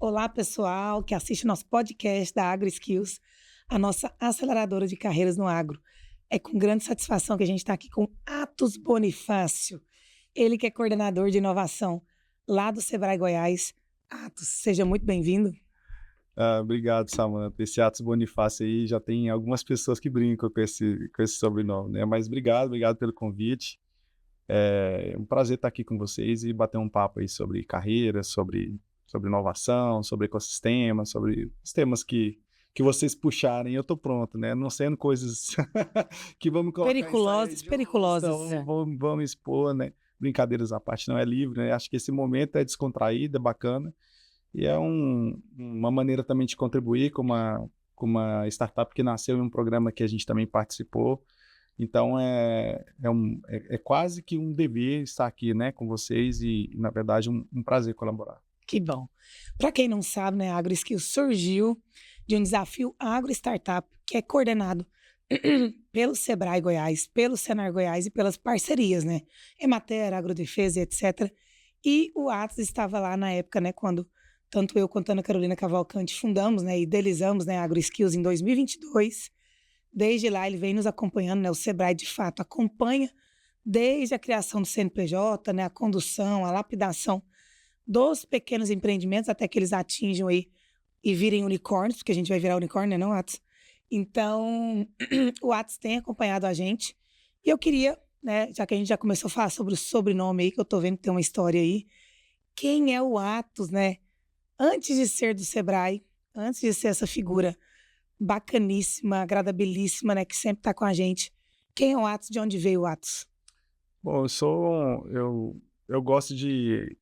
Olá, pessoal que assiste nosso podcast da AgroSkills, a nossa aceleradora de carreiras no agro. É com grande satisfação que a gente está aqui com Atos Bonifácio, ele que é coordenador de inovação lá do Sebrae Goiás. Atos, seja muito bem-vindo. Obrigado, Samanta. Esse Atos Bonifácio aí já tem algumas pessoas que brincam com esse sobrenome, né? Mas obrigado pelo convite. É um prazer estar aqui com vocês e bater um papo aí sobre carreira, sobre inovação, sobre ecossistema, sobre os temas que vocês puxarem. Eu tô pronto, né? Não sendo coisas que vão me colocar em saia Periculosas. justa, vamos expor, né? Brincadeiras à parte, não é livre, né? Acho que esse momento é descontraído, é bacana. E é uma maneira também de contribuir com uma startup que nasceu em um programa que a gente também participou. Então, é quase que um dever estar aqui, né, com vocês e na verdade, um prazer colaborar. Que bom. Para quem não sabe, né, a AgroSkills surgiu de um desafio agro-startup que é coordenado pelo Sebrae Goiás, pelo Senar Goiás e pelas parcerias, né, Emater, Agrodefesa, etc. E o Atos estava lá na época, né, quando tanto eu quanto a Ana Carolina Cavalcante fundamos, né, idealizamos, né, a AgroSkills em 2022. Desde lá ele vem nos acompanhando, né, o Sebrae de fato acompanha desde a criação do CNPJ, né, a condução, a lapidação dos pequenos empreendimentos até que eles atinjam aí e virem unicórnios, porque a gente vai virar unicórnio, né, não, Atos? Então, o Atos tem acompanhado a gente e eu queria, né, já que a gente já começou a falar sobre o sobrenome aí, que eu tô vendo que tem uma história aí, quem é o Atos, né? Antes de ser do Sebrae, antes de ser essa figura bacaníssima, agradabilíssima, né, que sempre está com a gente. Quem é o Atos? De onde veio o Atos? Bom, eu gosto de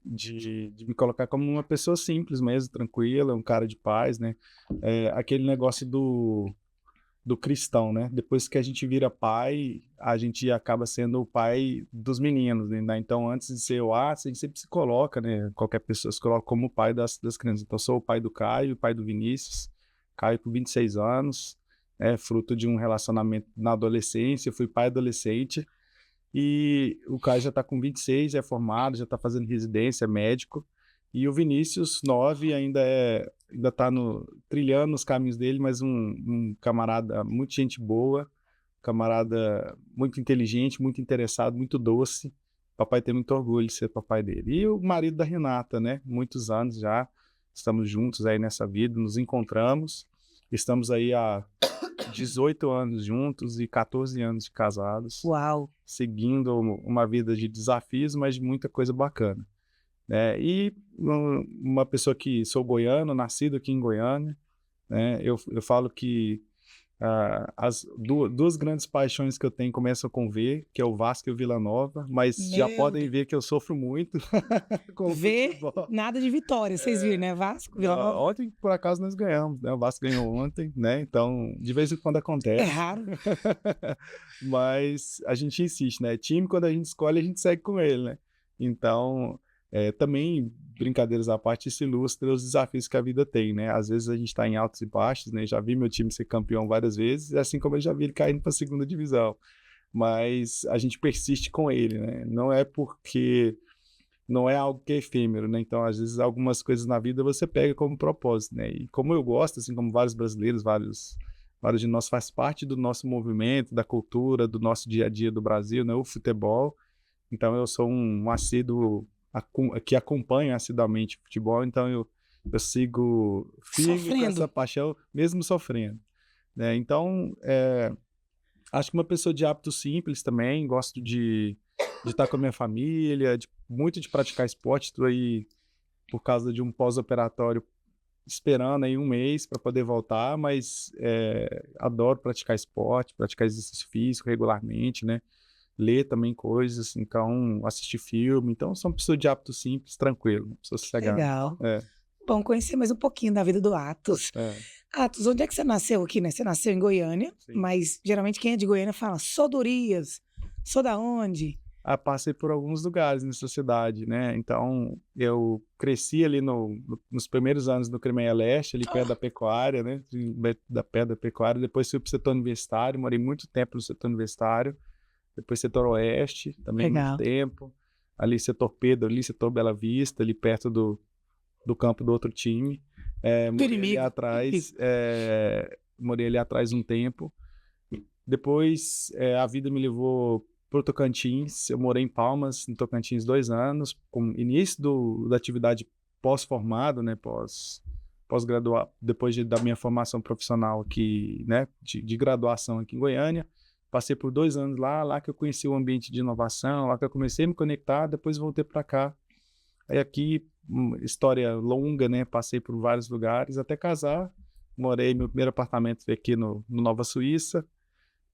me colocar como uma pessoa simples mesmo, tranquila, um cara de paz, né? Aquele negócio do cristão, né? Depois que a gente vira pai, a gente acaba sendo o pai dos meninos, né? Então, antes de ser o Atos, a gente sempre se coloca, né? Qualquer pessoa se coloca como o pai das crianças. Então, eu sou o pai do Caio, o pai do Vinícius. Caio com 26 anos, fruto de um relacionamento na adolescência. Eu fui pai adolescente e o Caio já está com 26, é formado, já está fazendo residência, é médico. E o Vinícius, 9, ainda está trilhando os caminhos dele, mas um camarada, muito gente boa, camarada muito inteligente, muito interessado, muito doce. Papai tem muito orgulho de ser papai dele. E o marido da Renata, né? Muitos anos já, estamos juntos aí nessa vida, nos encontramos. Estamos aí há 18 anos juntos e 14 anos de casados. Uau! Seguindo uma vida de desafios, mas de muita coisa bacana. E uma pessoa que sou goiano, nascido aqui em Goiânia, né? Eu falo que as duas grandes paixões que eu tenho começam com V, que é o Vasco e o Vila Nova, mas já podem ver que eu sofro muito com o futebol. Nada de vitória, vocês viram, né? Vasco, Vila Nova. Ontem, por acaso, nós ganhamos, né? O Vasco ganhou ontem, né? Então, de vez em quando acontece. É raro. Mas a gente insiste, né? Time, quando a gente escolhe, a gente segue com ele, né? Então, também, brincadeiras à parte, isso ilustra os desafios que a vida tem, né? Às vezes a gente está em altos e baixos, né? Já vi meu time ser campeão várias vezes, assim como eu já vi ele caindo para a segunda divisão. Mas a gente persiste com ele, né? Não é algo que é efêmero, né? Então, às vezes, algumas coisas na vida você pega como propósito, né? E como eu gosto, assim como vários brasileiros, vários de nós faz parte do nosso movimento, da cultura, do nosso dia a dia do Brasil, né? O futebol. Então, eu sou um assíduo que acompanha assiduamente o futebol, então eu sigo firme com essa paixão, mesmo sofrendo, né? Então, acho que uma pessoa de hábitos simples também, gosto de estar com a minha família, muito de praticar esporte. Estou aí por causa de um pós-operatório esperando aí um mês para poder voltar, mas adoro praticar esporte, praticar exercício físico regularmente, né? Ler também coisas, então assistir filme. Então, sou uma pessoa de hábito simples, tranquilo, pessoa sossegada. Legal. Bom, conhecer mais um pouquinho da vida do Atos. Atos, onde é que você nasceu aqui, né? Você nasceu em Goiânia, sim, mas geralmente quem é de Goiânia fala, sou do Urias, sou da onde? Passei por alguns lugares nessa cidade, né? Então, eu cresci ali nos primeiros anos no Crimeia Leste, ali perto da pecuária, né? Perto da pecuária. Depois fui para o setor universitário, morei muito tempo no setor universitário. Depois setor Oeste, também muito tempo. Ali setor Pedro, ali setor Bela Vista, ali perto do campo do outro time. Morei ali Inimigo. atrás, morei ali atrás um tempo. Depois, a vida me levou para o Tocantins. Eu morei em Palmas, no Tocantins, 2 anos, com início da atividade pós-formado, né, pós-graduar, depois da minha formação profissional aqui, né, de graduação aqui em Goiânia. Passei por 2 anos lá que eu conheci o ambiente de inovação, lá que eu comecei a me conectar, depois voltei para cá. Aí aqui, história longa, né, passei por vários lugares até casar. Meu primeiro apartamento foi aqui no Nova Suíça,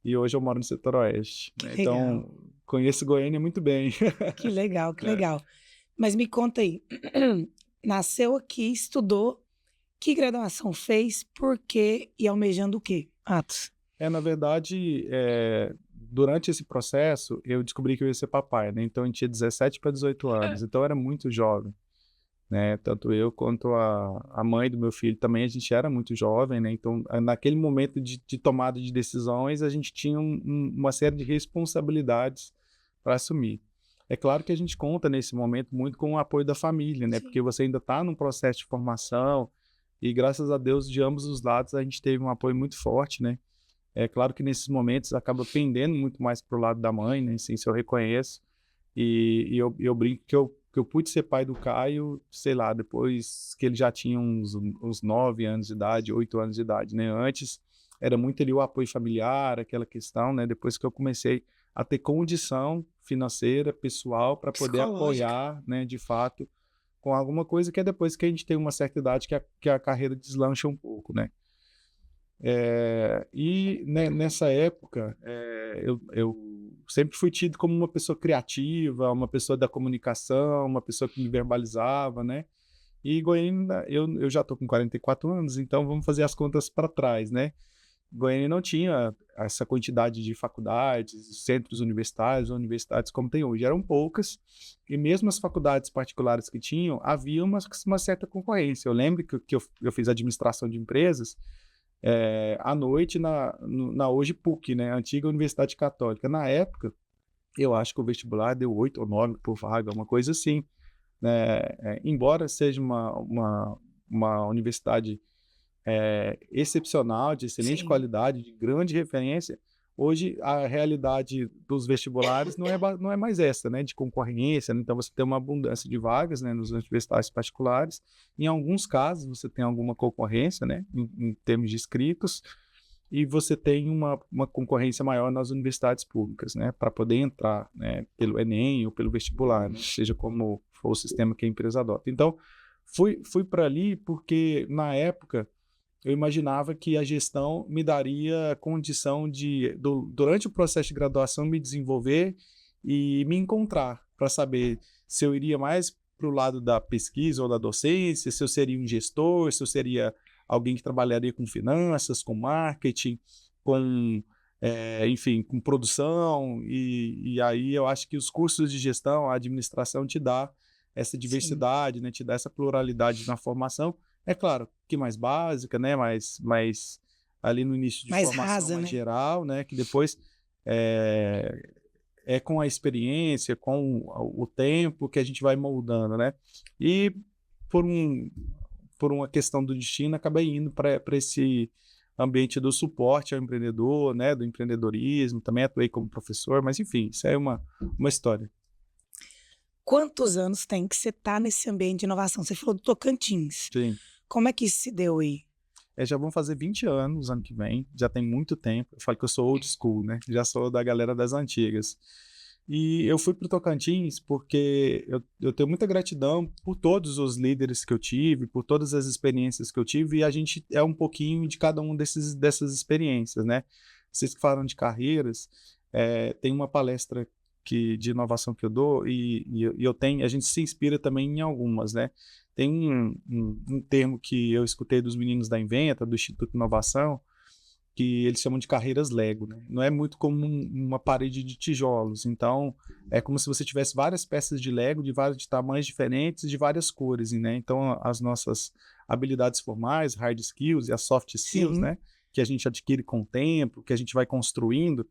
e hoje eu moro no setor oeste, Que né? legal. Então, conheço Goiânia muito bem. Que legal, que É. legal. Mas me conta aí, nasceu aqui, estudou, que graduação fez, por quê e almejando o quê? Atos. Na verdade, durante esse processo, eu descobri que eu ia ser papai, né? Então, eu tinha 17 para 18 anos, então eu era muito jovem, né? Tanto eu quanto a mãe do meu filho também, a gente era muito jovem, né? Então, naquele momento de tomada de decisões, a gente tinha uma série de responsabilidades para assumir. É claro que a gente conta nesse momento muito com o apoio da família, né? Sim. Porque você ainda está num processo de formação e, graças a Deus, de ambos os lados, a gente teve um apoio muito forte, né? É claro que nesses momentos acaba pendendo muito mais para o lado da mãe, né? Assim, isso eu reconheço. E eu brinco que eu pude ser pai do Caio, sei lá, depois que ele já tinha uns 9 anos de idade, 8 anos de idade, né? Antes era muito ali o apoio familiar, aquela questão, né? Depois que eu comecei a ter condição financeira, pessoal, para poder Psicológica. apoiar, né, de fato, com alguma coisa que é depois que a gente tem uma certa idade que a carreira deslancha um pouco, né? E né, nessa época, eu sempre fui tido como uma pessoa criativa, uma pessoa da comunicação, uma pessoa que me verbalizava, né? E Goiânia, eu já estou com 44 anos, então vamos fazer as contas para trás, né? Goiânia não tinha essa quantidade de faculdades, centros universitários como tem hoje. Eram poucas, e mesmo as faculdades particulares que tinham, havia uma certa concorrência. Eu lembro que eu fiz administração de empresas, à noite na hoje PUC, né, antiga Universidade Católica. Na época, eu acho que o vestibular deu 8 ou 9 por vaga, uma coisa assim, né? Embora seja uma universidade excepcional, de excelente Sim. qualidade, de grande referência, hoje a realidade dos vestibulares não é mais essa, né, de concorrência, né? Então você tem uma abundância de vagas, né, nos universitários particulares. Em alguns casos você tem alguma concorrência, né, em termos de inscritos, e você tem uma concorrência maior nas universidades públicas, né, para poder entrar, né, pelo Enem ou pelo vestibular, né, seja como for o sistema que a empresa adota. Então, fui para ali porque, na época, eu imaginava que a gestão me daria condição durante o processo de graduação, me desenvolver e me encontrar para saber se eu iria mais para o lado da pesquisa ou da docência, se eu seria um gestor, se eu seria alguém que trabalharia com finanças, com marketing, com, enfim, com produção. E aí eu acho que os cursos de gestão, a administração te dá essa Sim. diversidade, né? Te dá essa pluralidade na formação. É claro que mais básica, né? Mais ali no início de Mais formação rasa, mais né? geral, né? Que depois é com a experiência, com o tempo que a gente vai moldando, né? E por uma questão do destino, acabei indo para esse ambiente do suporte ao empreendedor, né? Do empreendedorismo. Também atuei como professor, mas enfim, isso é uma história. Quantos anos tem que você tá nesse ambiente de inovação? Você falou do Tocantins. Sim. Como é que isso se deu aí? Já vão fazer 20 anos ano que vem, já tem muito tempo. Eu falo que eu sou old school, né? Já sou da galera das antigas. E eu fui para o Tocantins porque eu tenho muita gratidão por todos os líderes que eu tive, por todas as experiências que eu tive, e a gente é um pouquinho de cada um dessas experiências, né? Vocês que falaram de carreiras, tem uma palestra de inovação que eu dou, a gente se inspira também em algumas, né? Tem um termo que eu escutei dos meninos da Inventa, do Instituto de Inovação, que eles chamam de carreiras Lego, né? Não é muito como uma parede de tijolos. Então, é como se você tivesse várias peças de Lego de vários de tamanhos diferentes, de várias cores, né? Então, as nossas habilidades formais, hard skills e as soft skills, Sim. né? Que a gente adquire com o tempo, que a gente vai construindo,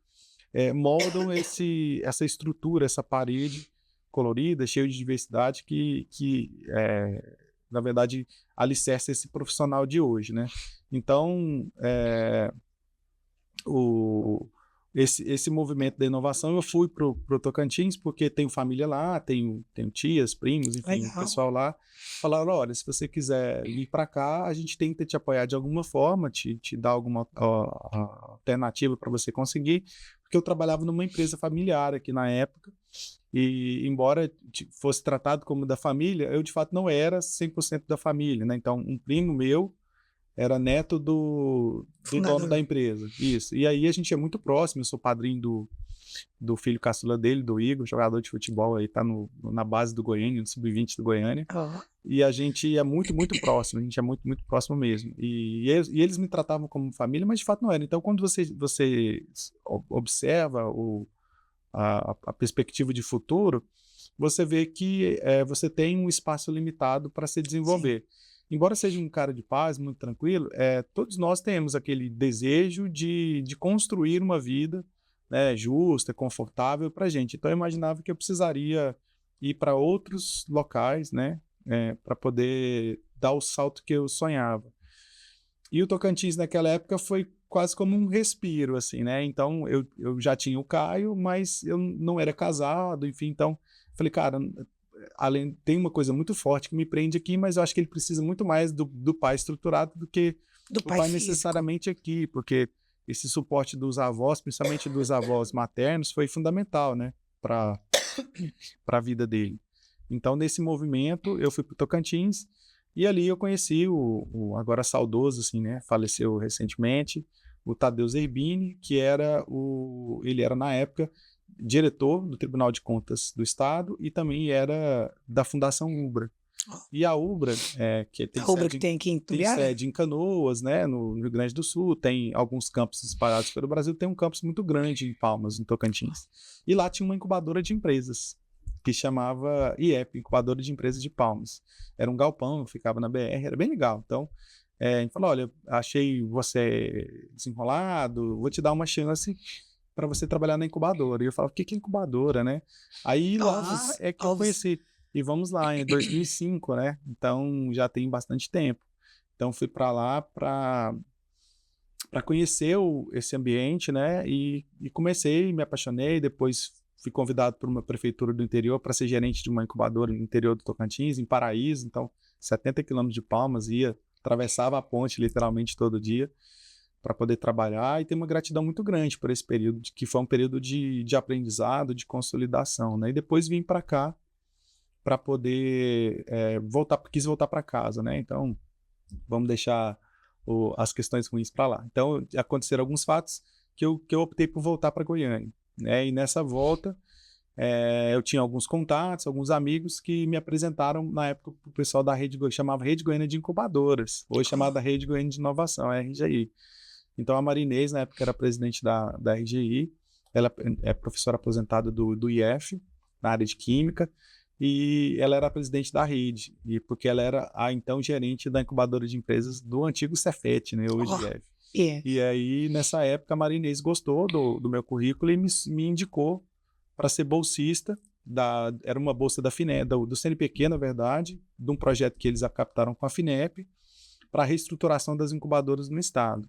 moldam essa estrutura, essa parede colorida, cheia de diversidade na verdade, alicerça esse profissional de hoje, né? Então, esse movimento da inovação, eu fui pro Tocantins porque tenho família lá, tenho tias, primos, enfim, o Legal. pessoal lá. Falaram, olha, se você quiser vir para cá, a gente tenta te apoiar de alguma forma, te dar alguma alternativa para você conseguir, porque eu trabalhava numa empresa familiar aqui na época, e embora fosse tratado como da família, eu de fato não era 100% da família, né? Então, um primo meu era neto do dono da empresa, isso. E aí a gente é muito próximo, eu sou padrinho do filho caçula dele, do Igor, jogador de futebol aí, tá na base do Goiânia, no sub-20 do Goiânia. Oh. E a gente é muito, muito próximo, a gente é muito, muito próximo mesmo. E eles me tratavam como família, mas de fato não era. Então, quando você observa a perspectiva de futuro, você vê que você tem um espaço limitado para se desenvolver. Sim. Embora seja um cara de paz, muito tranquilo, todos nós temos aquele desejo de construir uma vida, né, justa, confortável para a gente. Então, eu imaginava que eu precisaria ir para outros locais, né, para poder dar o salto que eu sonhava. E o Tocantins, naquela época, foi quase como um respiro, assim, né? Então, eu já tinha o Caio, mas eu não era casado, enfim. Então, falei, cara, tem uma coisa muito forte que me prende aqui, mas eu acho que ele precisa muito mais do pai estruturado do que do pai necessariamente aqui, porque esse suporte dos avós, principalmente dos avós maternos, foi fundamental, né, para a vida dele. Então, nesse movimento, eu fui para o Tocantins e ali eu conheci o agora saudoso, assim, né, faleceu recentemente, o Tadeu Zerbini, que ele era na época diretor do Tribunal de Contas do Estado e também era da Fundação Ubra. E a Ubra, que tem sede em Canoas, né, no Rio Grande do Sul, tem alguns campos espalhados pelo Brasil, tem um campus muito grande em Palmas, no Tocantins. E lá tinha uma incubadora de empresas, que chamava IEP, Incubadora de Empresas de Palmas. Era um galpão, ficava na BR, era bem legal. Então, a gente falou, olha, achei você desenrolado, vou te dar uma chance para você trabalhar na incubadora. E eu falava, o que é incubadora, né? Aí lá é que eu conheci. E vamos lá, em 2005, né? Então já tem bastante tempo. Então fui para lá para conhecer esse ambiente, né? E comecei, me apaixonei. Depois fui convidado por uma prefeitura do interior para ser gerente de uma incubadora no interior do Tocantins, em Paraíso. Então, 70 quilômetros de Palmas, atravessava a ponte literalmente todo dia para poder trabalhar, e tem uma gratidão muito grande por esse período, que foi um período de aprendizado, de consolidação, né? E depois vim para cá para poder quis voltar para casa, né? Então, vamos deixar as questões ruins para lá. Então, aconteceram alguns fatos que eu optei por voltar para Goiânia, né? E nessa volta, eu tinha alguns contatos, alguns amigos que me apresentaram na época o pessoal da rede, chamava Rede Goiânia de Incubadoras, hoje chamada Rede Goiânia de Inovação, RGI. Então, a Marinês, na época, era presidente da RGI, ela é professora aposentada do IF, na área de Química, e ela era presidente da rede, porque ela era então gerente da incubadora de empresas do antigo Cefet, né, hoje IF. E aí, nessa época, a Marinês gostou do meu currículo e me indicou para ser bolsista, era uma bolsa da FINEP, do CNPq, na verdade, de um projeto que eles captaram com a FINEP, para a reestruturação das incubadoras no estado,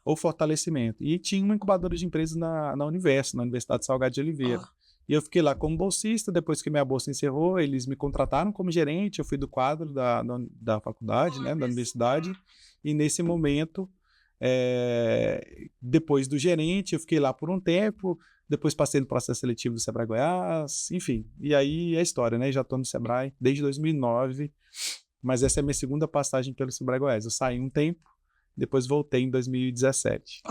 ou fortalecimento. E tinha uma incubadora de empresas na Universidade Salgado de Oliveira. E eu fiquei lá como bolsista. Depois que minha bolsa encerrou, eles me contrataram como gerente, eu fui do quadro da faculdade, né, da universidade, e nesse momento, depois do gerente, eu fiquei lá por um tempo, depois passei no processo seletivo do Sebrae Goiás, enfim, e aí é a história, né, já estou no Sebrae desde 2009, mas essa é a minha segunda passagem pelo Sebrae Goiás. Eu saí um tempo, depois voltei em 2017.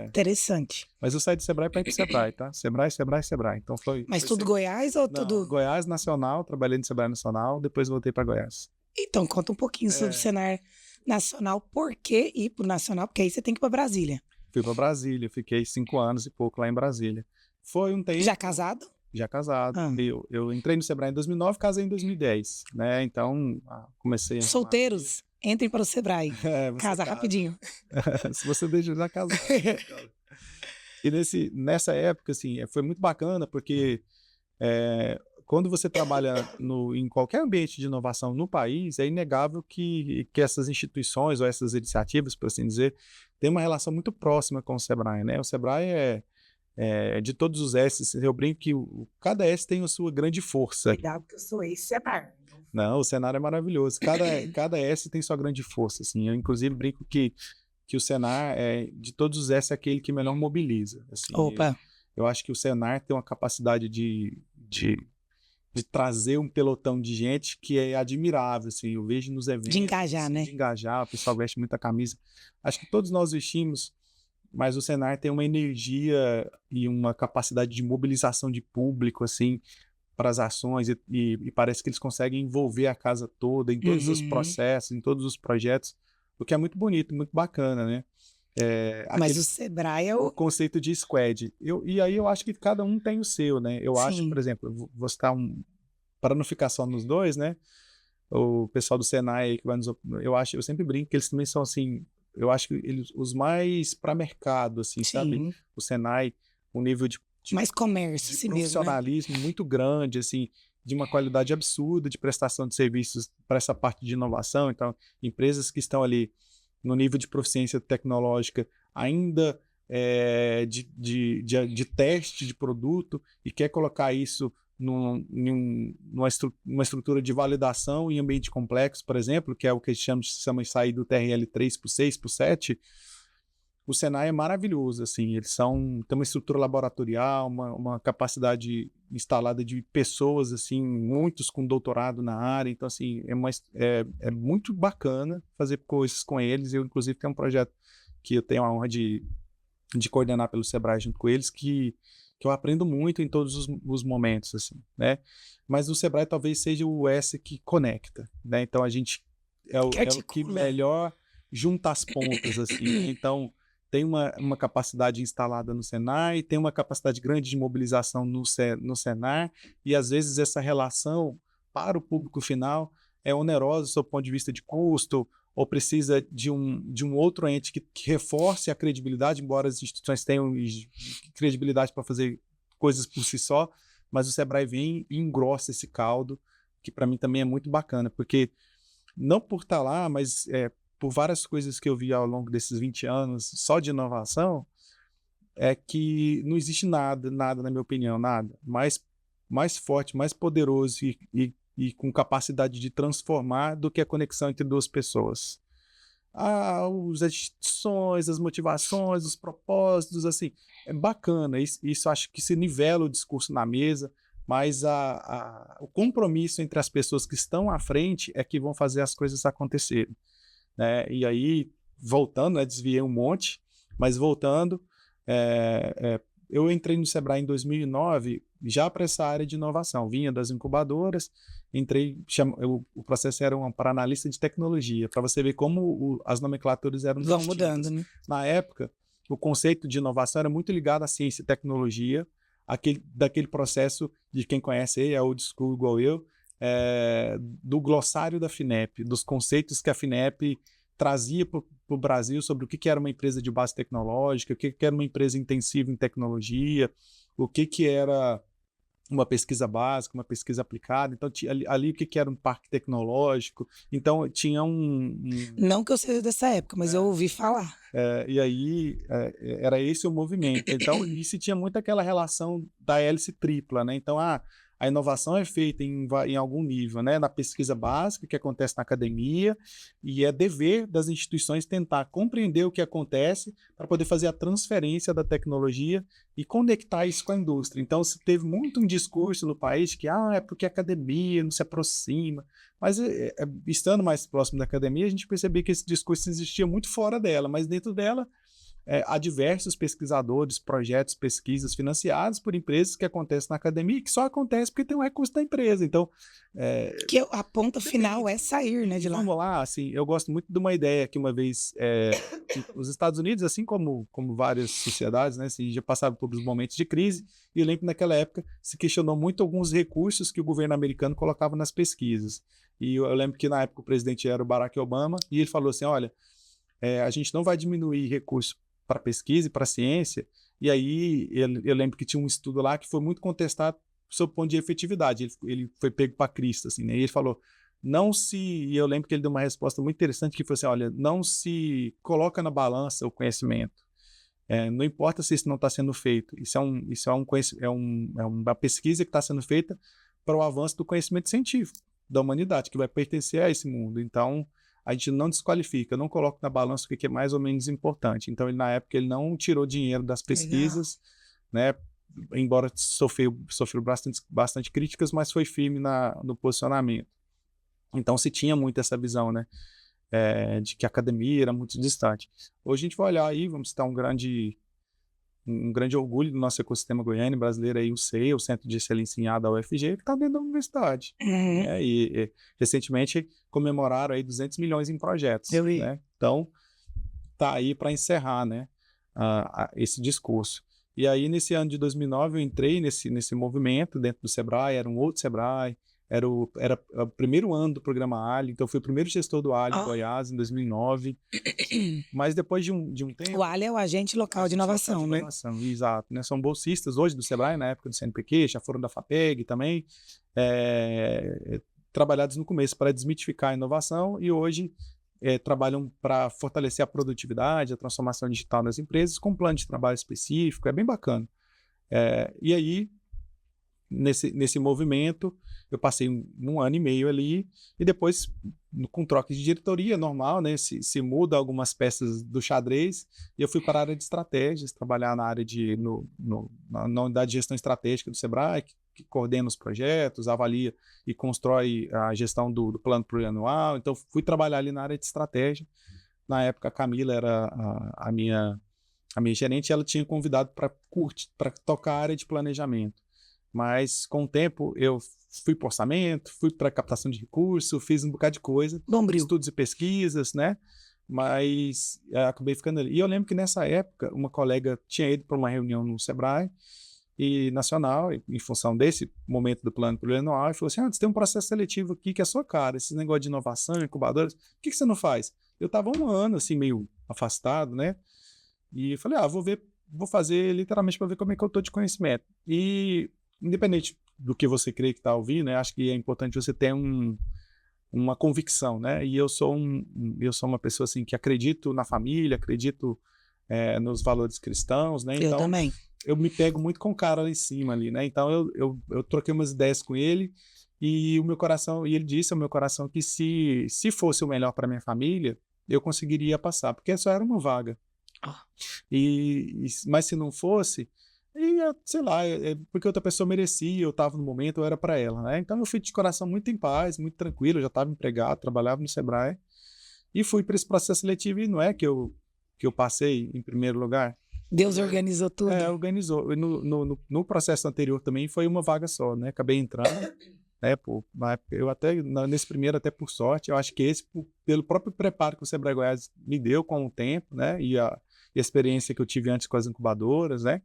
Interessante. Mas eu saí do Sebrae para ir para o Sebrae, tá? Sebrae. Então Mas tudo Goiás ou tudo... Goiás Nacional, trabalhei no Sebrae Nacional, depois voltei para Goiás. Então, conta um pouquinho sobre o cenário nacional. Por que ir para o nacional? Porque aí você tem que ir para Brasília. Fui para Brasília, fiquei 5 anos e pouco lá em Brasília. Foi um tempo... Já casado? Já casado. Eu entrei no Sebrae em 2009, casei em 2010, né? Então, comecei a... Solteiros, entrem para o Sebrae. Casa rapidinho. Se você deixa, já casou. E nessa época, assim, foi muito bacana, porque quando você trabalha em qualquer ambiente de inovação no país, é inegável que essas instituições ou essas iniciativas, por assim dizer, têm uma relação muito próxima com o Sebrae, né? O Sebrae de todos os S's, eu brinco que cada S tem a sua grande força. Cuidado que eu sou ex-Senar. Não, o cenário é maravilhoso. Cada S tem sua grande força, assim. Eu, inclusive, brinco que o Senar, de todos os S, é aquele que melhor mobiliza. Assim. Opa. Eu acho que o Senar tem uma capacidade de trazer um pelotão de gente que é admirável, assim. Eu vejo nos eventos... De engajar, assim, né? De engajar, o pessoal veste muita camisa. Acho que todos nós vestimos, mas o Senar tem uma energia e uma capacidade de mobilização de público, assim, para as ações e parece que eles conseguem envolver a casa toda em todos os processos, em todos os projetos, o que é muito bonito, muito bacana, né? Mas o Sebrae é o conceito de squad. E aí eu acho que cada um tem o seu, né? Eu acho, por exemplo, vou citar para não ficar só nos dois, né? O pessoal do Senai que vai nos... eu sempre brinco que eles também são assim, eu acho que eles os mais para mercado, assim, sabe? O Senai, um nível de mais comércio, de profissionalismo mesmo, né? Muito grande, assim, de uma qualidade absurda de prestação de serviços para essa parte de inovação. Então, empresas que estão ali no nível de proficiência tecnológica ainda de teste de produto e quer colocar isso numa estrutura de validação em ambiente complexo, por exemplo, que é o que a gente chama de sair do TRL 3 para o 6, para o 7, o Senai é maravilhoso, assim, eles têm uma estrutura laboratorial, uma capacidade instalada de pessoas, assim, muitos com doutorado na área, então, assim, é muito bacana fazer coisas com eles. Eu, inclusive, tenho um projeto que eu tenho a honra de coordenar pelo Sebrae junto com eles, que eu aprendo muito em todos os momentos, assim, né? Mas o Sebrae talvez seja o S que conecta, né? Então, a gente é o que melhor junta as pontas, assim, então... Tem uma capacidade instalada no Senai, tem uma capacidade grande de mobilização no Senar, e às vezes essa relação para o público final é onerosa do ponto de vista de custo, ou precisa de um outro ente que reforce a credibilidade, embora as instituições tenham credibilidade para fazer coisas por si só, mas o Sebrae vem e engrossa esse caldo, que para mim também é muito bacana, porque não por estar lá, mas por várias coisas que eu vi ao longo desses 20 anos só de inovação, é que não existe nada, na minha opinião, nada mais forte, mais poderoso e com capacidade de transformar do que a conexão entre duas pessoas. As instituições, as motivações, os propósitos, assim, é bacana, isso acho que se nivela o discurso na mesa, mas o compromisso entre as pessoas que estão à frente é que vão fazer as coisas acontecerem. Né? E aí, voltando, né, desviei um monte, mas voltando, eu entrei no Sebrae em 2009 já para essa área de inovação, vinha das incubadoras, o processo era para analista de tecnologia, para você ver como as nomenclaturas eram distintas. Vão mudando, né? Na época, o conceito de inovação era muito ligado à ciência e tecnologia, daquele processo de quem conhece é old school igual eu, do glossário da FINEP, dos conceitos que a FINEP trazia para o Brasil sobre o que era uma empresa de base tecnológica, o que era uma empresa intensiva em tecnologia, o que era uma pesquisa básica, uma pesquisa aplicada. Então, ali o que era um parque tecnológico. Então, tinha Não que eu seja dessa época, mas eu ouvi falar. E aí, era esse o movimento. Então, e se tinha muito aquela relação da hélice tripla, né? Então, a inovação é feita em algum nível, né? Na pesquisa básica, que acontece na academia, e é dever das instituições tentar compreender o que acontece para poder fazer a transferência da tecnologia e conectar isso com a indústria. Então, se teve muito um discurso no país que é porque a academia não se aproxima, mas estando mais próximo da academia, a gente percebeu que esse discurso existia muito fora dela, mas dentro dela há diversos pesquisadores, projetos, pesquisas financiados por empresas que acontecem na academia e que só acontece porque tem um recurso da empresa. Então, que a ponta final é sair, né, de lá. Vamos lá, assim, eu gosto muito de uma ideia que uma vez os Estados Unidos, assim como várias sociedades, né, assim, já passaram por momentos de crise, e eu lembro que naquela época se questionou muito alguns recursos que o governo americano colocava nas pesquisas. E eu lembro que na época o presidente era o Barack Obama, e ele falou assim, olha, a gente não vai diminuir recursos para pesquisa e para ciência. E aí eu lembro que tinha um estudo lá que foi muito contestado sob o ponto de efetividade. Ele foi pego para Cristo, assim, né? E ele falou, e eu lembro que ele deu uma resposta muito interessante, que foi assim, olha, não se coloca na balança o conhecimento. Não importa se isso não está sendo feito. É uma pesquisa que está sendo feita para o avanço do conhecimento científico da humanidade, que vai pertencer a esse mundo. Então, a gente não desqualifica, não coloca na balança o que é mais ou menos importante. Então, na época, ele não tirou dinheiro das pesquisas, né? Embora sofreu bastante críticas, mas foi firme no posicionamento. Então, se tinha muito essa visão, né? De que a academia era muito distante. Hoje a gente vai olhar aí, vamos citar um grande orgulho do nosso ecossistema goiano e brasileiro, aí, o CEI, o Centro de Excelência em IA da UFG, que está dentro da universidade. E recentemente comemoraram aí 200 milhões em projetos. Né? Então, está aí para encerrar, né, esse discurso. E aí, nesse ano de 2009, eu entrei nesse movimento dentro do Sebrae, era um outro Sebrae, era o primeiro ano do programa Ali, então eu fui o primeiro gestor do Ali em Goiás, em 2009. Mas depois de um tempo... O Ali é o agente local de inovação, né? Exato, né? São bolsistas hoje do Sebrae, na época do CNPq, já foram da FAPEG também, trabalhados no começo para desmitificar a inovação e hoje trabalham para fortalecer a produtividade, a transformação digital das empresas com um plano de trabalho específico, é bem bacana. E aí, nesse movimento, eu passei um ano e meio ali e depois, com troca de diretoria normal, né, se muda algumas peças do xadrez e eu fui para a área de estratégias, trabalhar na área na unidade de gestão estratégica do Sebrae, que coordena os projetos, avalia e constrói a gestão do plano plurianual. Então, fui trabalhar ali na área de estratégia. Na época, a Camila era a minha gerente, ela tinha convidado para tocar a área de planejamento. Mas, com o tempo, eu fui para orçamento, fui para captação de recursos, fiz um bocado de coisa, estudos e pesquisas, né? Mas acabei ficando ali. E eu lembro que nessa época, uma colega tinha ido para uma reunião no Sebrae e nacional, em função desse momento do plano plurianual, e falou assim, você tem um processo seletivo aqui que é a sua cara, esse negócio de inovação, incubadoras, por que você não faz? Eu estava um ano, assim, meio afastado, né? E falei, vou fazer literalmente para ver como é que eu estou de conhecimento. E independente do que você crê que está ouvindo, né, acho que é importante você ter uma convicção, né? E eu sou uma pessoa assim que acredito na família, acredito nos valores cristãos, né? Então, eu também. Eu me pego muito com o cara lá em cima ali, né? Então eu troquei umas ideias com ele e ele disse ao meu coração que se fosse o melhor para minha família, eu conseguiria passar, porque só era uma vaga. Mas se não fosse, sei lá, porque outra pessoa merecia, eu estava no momento, eu era para ela, né? Então eu fui de coração muito em paz, muito tranquilo, eu já estava empregado, trabalhava no Sebrae e fui para esse processo seletivo e não é que eu passei em primeiro lugar. Deus organizou tudo. Organizou. No processo anterior também foi uma vaga só, né? Acabei entrando, né? Eu até, nesse primeiro, até por sorte, eu acho que esse, pelo próprio preparo que o Sebrae Goiás me deu com o tempo, né? E a experiência que eu tive antes com as incubadoras, né?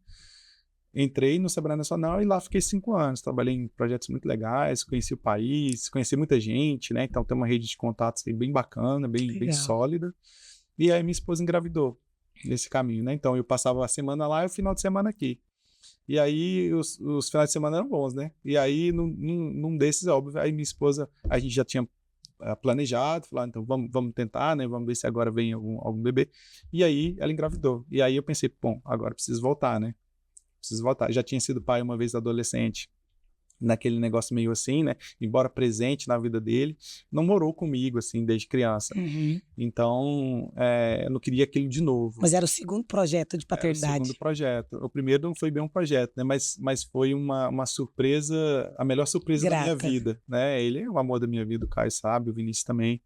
Entrei no Sebrae Nacional e lá fiquei 5 anos. Trabalhei em projetos muito legais, conheci o país, conheci muita gente, né? Então tem uma rede de contatos bem bacana, bem sólida. E aí minha esposa engravidou nesse caminho, né? Então eu passava a semana lá e o final de semana aqui. E aí os finais de semana eram bons, né? E aí num desses, óbvio, aí minha esposa, a gente já tinha planejado, falou, então vamos tentar, né? Vamos ver se agora vem algum bebê. E aí ela engravidou. E aí eu pensei, bom, agora preciso voltar, né? Preciso voltar. Já tinha sido pai uma vez adolescente, naquele negócio meio assim, né? Embora presente na vida dele, não morou comigo, assim, desde criança. Então, eu não queria aquilo de novo. Mas era o segundo projeto de paternidade. Era o segundo projeto. O primeiro não foi bem um projeto, né? Mas foi uma surpresa, a melhor surpresa da minha vida, né? Ele é o amor da minha vida, o Caio sabe, o Vinícius também.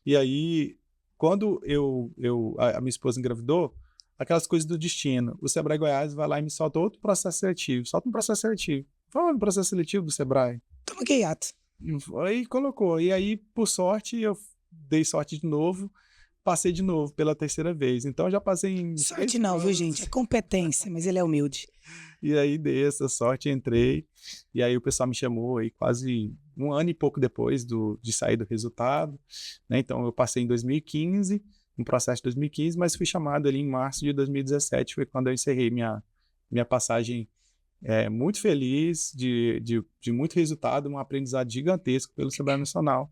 E aí, quando a minha esposa engravidou, aquelas coisas do destino, o Sebrae Goiás vai lá e me solta outro processo seletivo, solta um processo seletivo. Fala no processo seletivo do Sebrae. Toma que hiato. Aí colocou. E aí, por sorte, eu dei sorte de novo, passei de novo pela terceira vez. Então, eu já passei em... Sorte não, viu, gente? É competência, mas ele é humilde. E aí, dei essa sorte, entrei. E aí, o pessoal me chamou aí quase 1 ano e pouco depois de sair do resultado, né? Então, eu passei em 2015, um processo de 2015, mas fui chamado ali em março de 2017, foi quando eu encerrei minha passagem muito feliz, de muito resultado, um aprendizado gigantesco pelo Sebrae Nacional.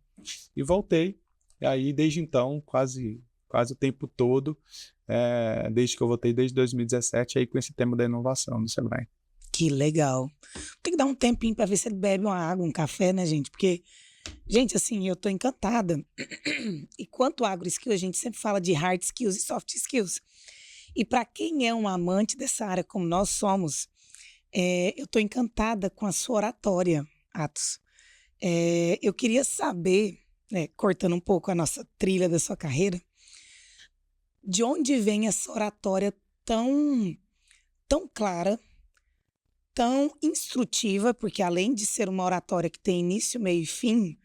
E voltei, e aí desde então, quase o tempo todo, desde que eu voltei, desde 2017, aí com esse tema da inovação do Sebrae. Que legal. Tem que dar um tempinho para ver se ele bebe uma água, um café, né, gente? Porque, gente, assim, eu tô encantada. E quanto agroskill, a gente sempre fala de hard skills e soft skills. E para quem é um amante dessa área, como nós somos, eu tô encantada com a sua oratória, Atos. Eu queria saber, né, cortando um pouco a nossa trilha da sua carreira, de onde vem essa oratória tão clara, tão instrutiva, porque além de ser uma oratória que tem início, meio e fim,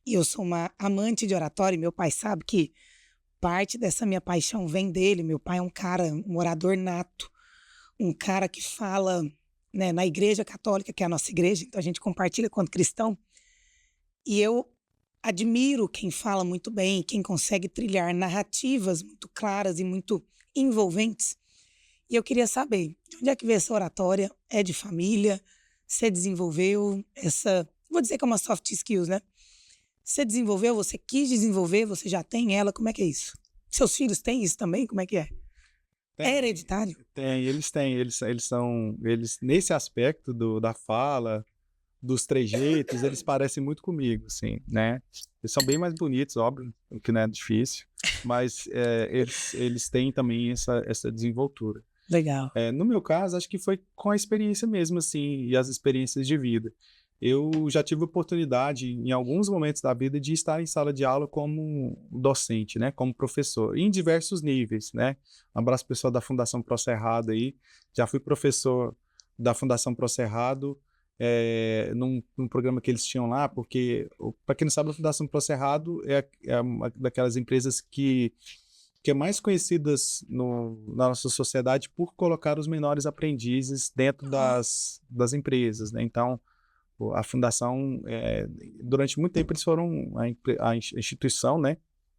e eu sou uma amante de oratória, e meu pai sabe que parte dessa minha paixão vem dele. Meu pai é um cara, um orador nato, um cara que fala, né, na Igreja Católica, que é a nossa igreja, então a gente compartilha quanto cristão, e eu admiro quem fala muito bem, quem consegue trilhar narrativas muito claras e muito envolventes. E eu queria saber, de onde é que veio essa oratória? É de família? Você desenvolveu essa, vou dizer que é uma soft skills, né? Você desenvolveu, você quis desenvolver, você já tem ela, como é que é isso? Seus filhos têm isso também? Como é que é? É hereditário? Eles nesse aspecto da fala, dos trejeitos, eles parecem muito comigo, assim, né? Eles são bem mais bonitos, óbvio, o que não é difícil, mas eles têm também essa desenvoltura. Legal. No meu caso, acho que foi com a experiência mesmo, assim, e as experiências de vida. Eu já tive oportunidade, em alguns momentos da vida, de estar em sala de aula como docente, né, como professor, em diversos níveis, né. Um abraço pessoal da Fundação Pro Cerrado aí. Já fui professor da Fundação Pro Cerrado, num programa que eles tinham lá, porque, para quem não sabe, a Fundação Pro Cerrado é uma daquelas empresas que é mais conhecidas na nossa sociedade por colocar os menores aprendizes dentro das empresas, né? Então, a fundação, durante muito tempo, eles foram a instituição, né,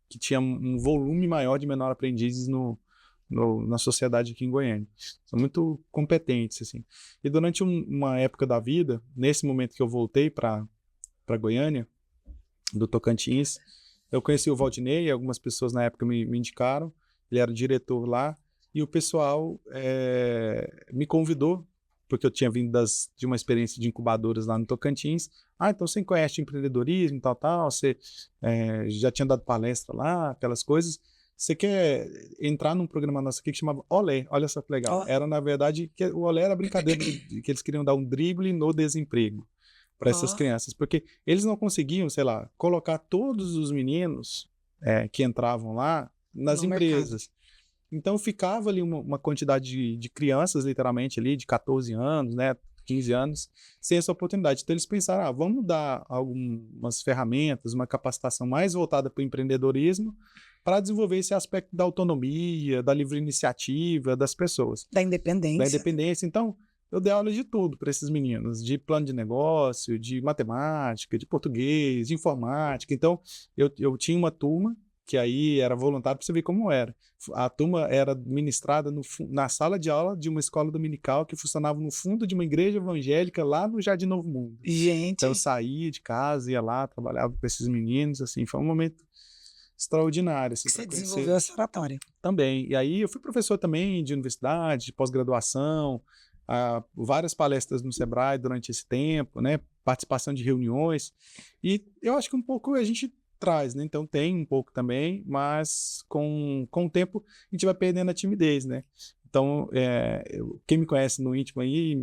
que tinha um volume maior de menor aprendizes na sociedade aqui em Goiânia. São muito competentes, assim. E durante uma época da vida, nesse momento que eu voltei para Goiânia, do Tocantins, eu conheci o Valdinei, algumas pessoas na época me indicaram, ele era o diretor lá, e o pessoal me convidou, porque eu tinha vindo de uma experiência de incubadoras lá no Tocantins. Então você conhece empreendedorismo, tal, você já tinha dado palestra lá, aquelas coisas. Você quer entrar num programa nosso aqui que chamava Olé, olha só que legal. Era, na verdade, o Olé era brincadeira que eles queriam dar um drible no desemprego para essas crianças, porque eles não conseguiam, sei lá, colocar todos os meninos que entravam lá nas empresas. Mercado. Então ficava ali uma quantidade de crianças, literalmente ali, de 14 anos, né, 15 anos, sem essa oportunidade. Então eles pensaram, vamos dar algumas ferramentas, uma capacitação mais voltada para o empreendedorismo, para desenvolver esse aspecto da autonomia, da livre iniciativa das pessoas. Da independência. Então, eu dei aula de tudo para esses meninos, de plano de negócio, de matemática, de português, de informática. Então, eu tinha uma turma que aí era voluntário, para você ver como era. A turma era ministrada na sala de aula de uma escola dominical que funcionava no fundo de uma igreja evangélica lá no Jardim Novo Mundo. Gente! Então eu saía de casa, ia lá, trabalhava com esses meninos, assim, foi um momento extraordinário. Assim, você desenvolveu essa oratória. Também. E aí eu fui professor também de universidade, de pós-graduação, várias palestras no Sebrae durante esse tempo, né? Participação de reuniões. E eu acho que um pouco a gente traz, né? Então tem um pouco também, mas com o tempo a gente vai perdendo a timidez, né? Então, quem me conhece no íntimo aí,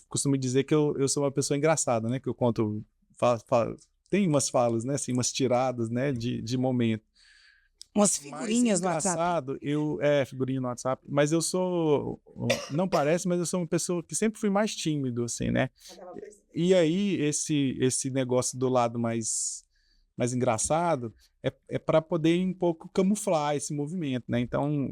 costuma dizer que eu sou uma pessoa engraçada, né? Que eu conto, tem umas falas, né? Assim, umas tiradas, né? De momento. Umas figurinhas no WhatsApp. Figurinha no WhatsApp. Mas eu sou, não parece, mas eu sou uma pessoa que sempre fui mais tímido, assim, né? E aí, esse negócio do lado mais engraçado é para poder um pouco camuflar esse movimento, né? Então,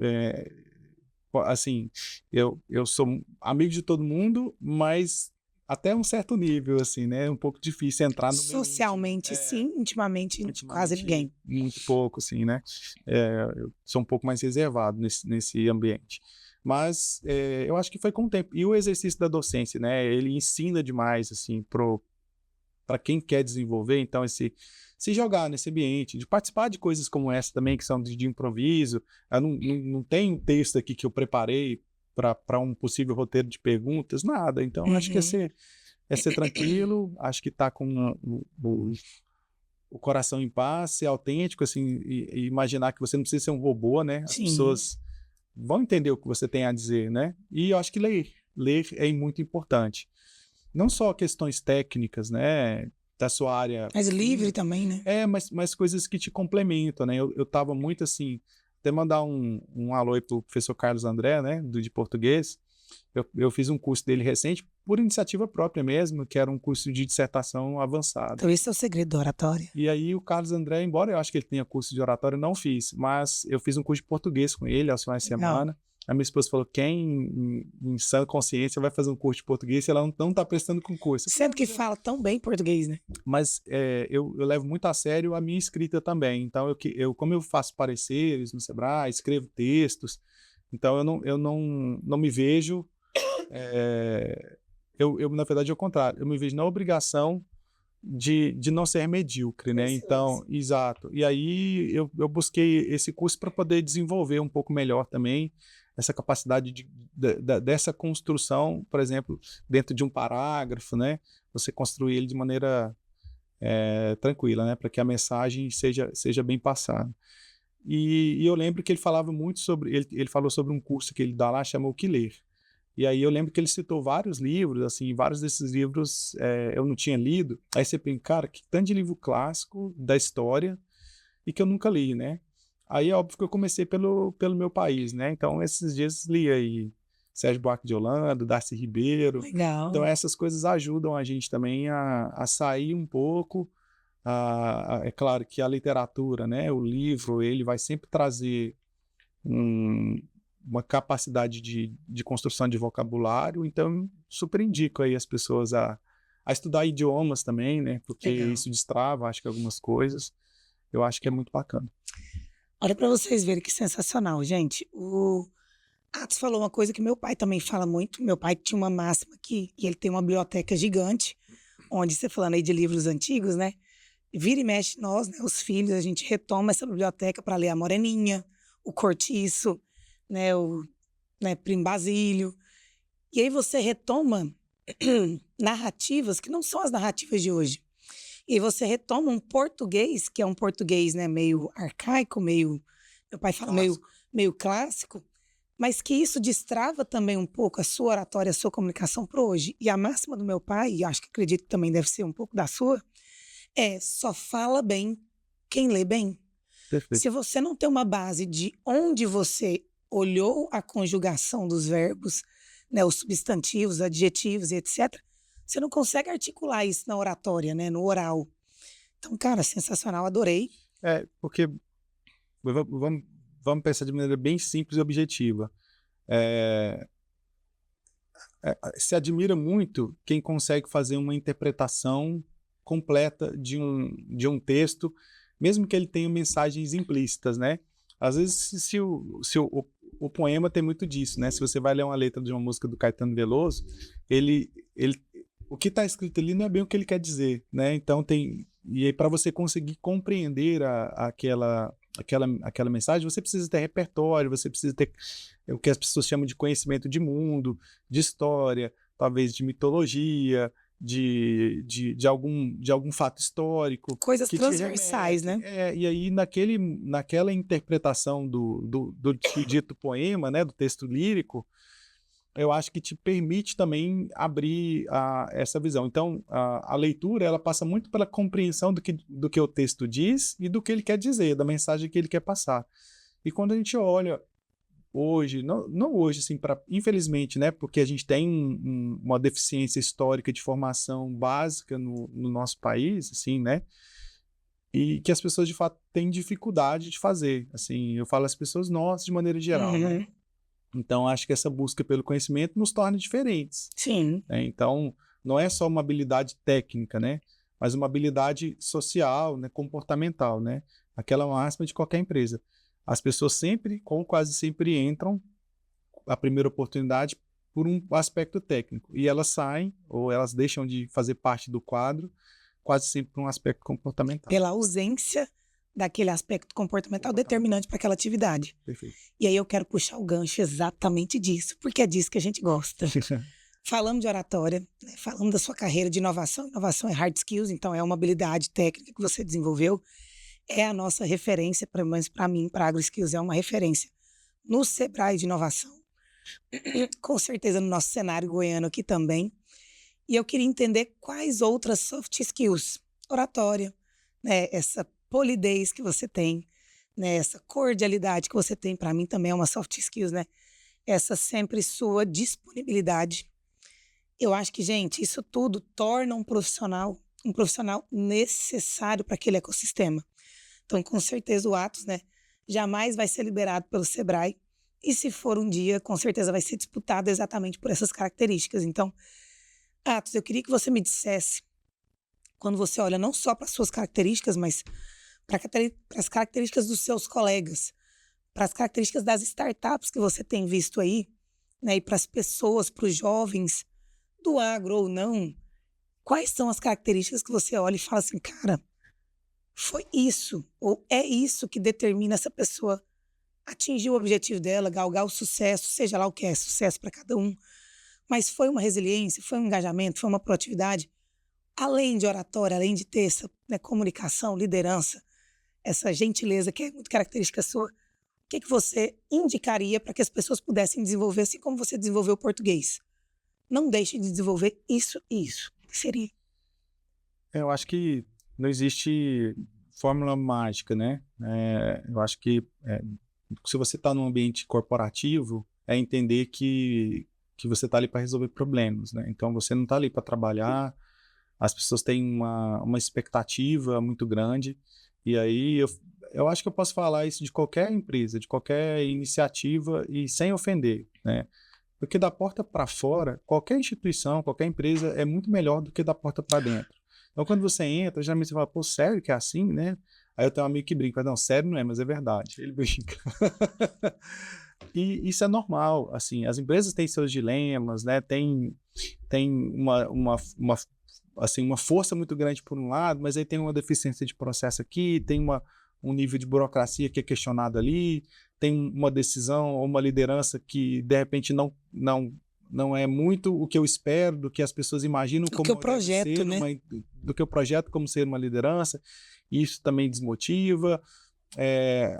assim, eu sou amigo de todo mundo, mas até um certo nível, assim, né? É um pouco difícil entrar no meio socialmente, sim, intimamente quase ninguém. Muito pouco, assim, né? Eu sou um pouco mais reservado nesse ambiente. Mas eu acho que foi com o tempo. E o exercício da docência, né? Ele ensina demais, assim, para quem quer desenvolver, então, se jogar nesse ambiente, de participar de coisas como essa também, que são de improviso. Eu não tem um texto aqui que eu preparei para um possível roteiro de perguntas, nada. Então, acho que é ser tranquilo, acho que tá com o coração em paz, ser autêntico, assim, e imaginar que você não precisa ser um robô, né? As Sim. pessoas vão entender o que você tem a dizer, né? E eu acho que ler é muito importante. Não só questões técnicas, né, da sua área. Mas livre também, né? Mas coisas que te complementam, né? Eu tava muito assim, até mandar um alô aí pro professor Carlos André, né, de português. Eu fiz um curso dele recente, por iniciativa própria mesmo, que era um curso de dissertação avançada. Então esse é o segredo da oratória. E aí o Carlos André, embora eu acho que ele tenha curso de oratória, eu não fiz, mas eu fiz um curso de português com ele aos finais de semana. A minha esposa falou, quem em sã consciência vai fazer um curso de português se ela não está prestando concurso? Sendo que fala tão bem português, né? Mas eu levo muito a sério a minha escrita também. Então, como eu faço pareceres no Sebrae, escrevo textos, então eu não me vejo... na verdade, é o contrário. Eu me vejo na obrigação de não ser medíocre, né? Então, exato. E aí eu busquei esse curso para poder desenvolver um pouco melhor também essa capacidade dessa construção, por exemplo, dentro de um parágrafo, né? Você construir ele de maneira tranquila, né? Para que a mensagem seja bem passada. E eu lembro que ele falava muito sobre... Ele falou sobre um curso que ele dá lá, chama O Que Ler. E aí eu lembro que ele citou vários livros, assim, vários desses livros eu não tinha lido. Aí você pensa, cara, que tanto de livro clássico da história e que eu nunca li, né? Aí é óbvio que eu comecei pelo meu país, né? Então esses dias li aí Sérgio Buarque de Holanda, Darcy Ribeiro. Legal. Então essas coisas ajudam a gente também a sair um pouco. É claro que a literatura, né? O livro, ele vai sempre trazer uma capacidade de construção de vocabulário, então super indico aí as pessoas a estudar idiomas também, né? Porque Legal. isso destrava, acho que algumas coisas. Eu acho que é muito bacana. Olha para vocês verem que sensacional, gente. O Atos falou uma coisa que meu pai também fala muito. Meu pai tinha uma máxima aqui, e ele tem uma biblioteca gigante, onde você falando aí de livros antigos, né? Vira e mexe nós, né, os filhos, a gente retoma essa biblioteca para ler A Moreninha, O Cortiço, né, o Primo Basílio. E aí você retoma narrativas que não são as narrativas de hoje. E aí você retoma um português, que é um português, né, meio arcaico, meu pai fala meio clássico, mas que isso destrava também um pouco a sua oratória, a sua comunicação para hoje. E a máxima do meu pai, e acho que acredito que também deve ser um pouco da sua, só fala bem quem lê bem. Perfeito. Se você não tem uma base de onde você olhou a conjugação dos verbos, né, os substantivos, adjetivos e etc., você não consegue articular isso na oratória, né, no oral. Então, cara, sensacional, adorei. Porque vamos pensar de maneira bem simples e objetiva. Se admira muito quem consegue fazer uma interpretação completa de um texto, mesmo que ele tenha mensagens implícitas, né? Às vezes, se o poema tem muito disso, né? Se você vai ler uma letra de uma música do Caetano Veloso, o que está escrito ali não é bem o que ele quer dizer, né? Então e aí para você conseguir compreender aquela mensagem, você precisa ter repertório, você precisa ter o que as pessoas chamam de conhecimento de mundo, de história, talvez de mitologia, de algum fato histórico. Coisas transversais, né? E aí, naquela interpretação do dito poema, né, do texto lírico, eu acho que te permite também abrir essa visão. Então, a leitura, ela passa muito pela compreensão do que o texto diz e do que ele quer dizer, da mensagem que ele quer passar. E quando a gente olha hoje, não hoje, assim, infelizmente, né, porque a gente tem uma deficiência histórica de formação básica no nosso país, assim, né, e que as pessoas, de fato, têm dificuldade de fazer, assim, eu falo as pessoas, nós, de maneira geral, né? Então, acho que essa busca pelo conhecimento nos torna diferentes. Sim. Né? Então, não é só uma habilidade técnica, né, mas uma habilidade social, né, comportamental, né, aquela máxima de qualquer empresa. As pessoas quase sempre entram a primeira oportunidade por um aspecto técnico. E elas saem, ou elas deixam de fazer parte do quadro, quase sempre por um aspecto comportamental. Pela ausência daquele aspecto comportamental determinante para aquela atividade. Perfeito. E aí eu quero puxar o gancho exatamente disso, porque é disso que a gente gosta. Falamos de oratória, né? Falamos da sua carreira de inovação. Inovação é hard skills, então é uma habilidade técnica que você desenvolveu. É a nossa referência, mas para mim, para AgroSkills, é uma referência no Sebrae de inovação. Com certeza no nosso cenário goiano aqui também. E eu queria entender quais outras soft skills, oratória, né? Essa polidez que você tem, né? Essa cordialidade que você tem, para mim também é uma soft skills, né? Essa sempre sua disponibilidade. Eu acho que, gente, isso tudo torna um profissional necessário para aquele ecossistema. Então, com certeza, o Atos, né, jamais vai ser liberado pelo Sebrae. E se for um dia, com certeza vai ser disputado exatamente por essas características. Então, Atos, eu queria que você me dissesse, quando você olha não só para as suas características, mas para as características dos seus colegas, para as características das startups que você tem visto aí, né, e para as pessoas, para os jovens, do agro ou não, quais são as características que você olha e fala assim, cara, foi isso, ou é isso que determina essa pessoa atingir o objetivo dela, galgar o sucesso, seja lá o que é sucesso para cada um, mas foi uma resiliência, foi um engajamento, foi uma proatividade, além de oratória, além de ter essa, né, comunicação, liderança, essa gentileza que é muito característica sua, o que você indicaria para que as pessoas pudessem desenvolver, assim como você desenvolveu o português? Não deixe de desenvolver isso e isso. O que seria? Eu acho que não existe fórmula mágica, né? Eu acho que se você está num ambiente corporativo, é entender que você está ali para resolver problemas, né? Então, você não está ali para trabalhar, as pessoas têm uma expectativa muito grande, e aí eu acho que eu posso falar isso de qualquer empresa, de qualquer iniciativa, e sem ofender, né? Porque da porta para fora, qualquer instituição, qualquer empresa é muito melhor do que da porta para dentro. Então, quando você entra, geralmente você fala, pô, sério que é assim, né? Aí eu tenho um amigo que brinca, não, sério não é, mas é verdade. Ele brinca. E isso é normal, assim, as empresas têm seus dilemas, né? Tem uma força muito grande por um lado, mas aí tem uma deficiência de processo aqui, tem um nível de burocracia que é questionado ali, tem uma decisão ou uma liderança que, de repente, não é muito o que eu espero, do que as pessoas imaginam como que o projeto, né? do que o projeto como ser uma liderança, e isso também desmotiva.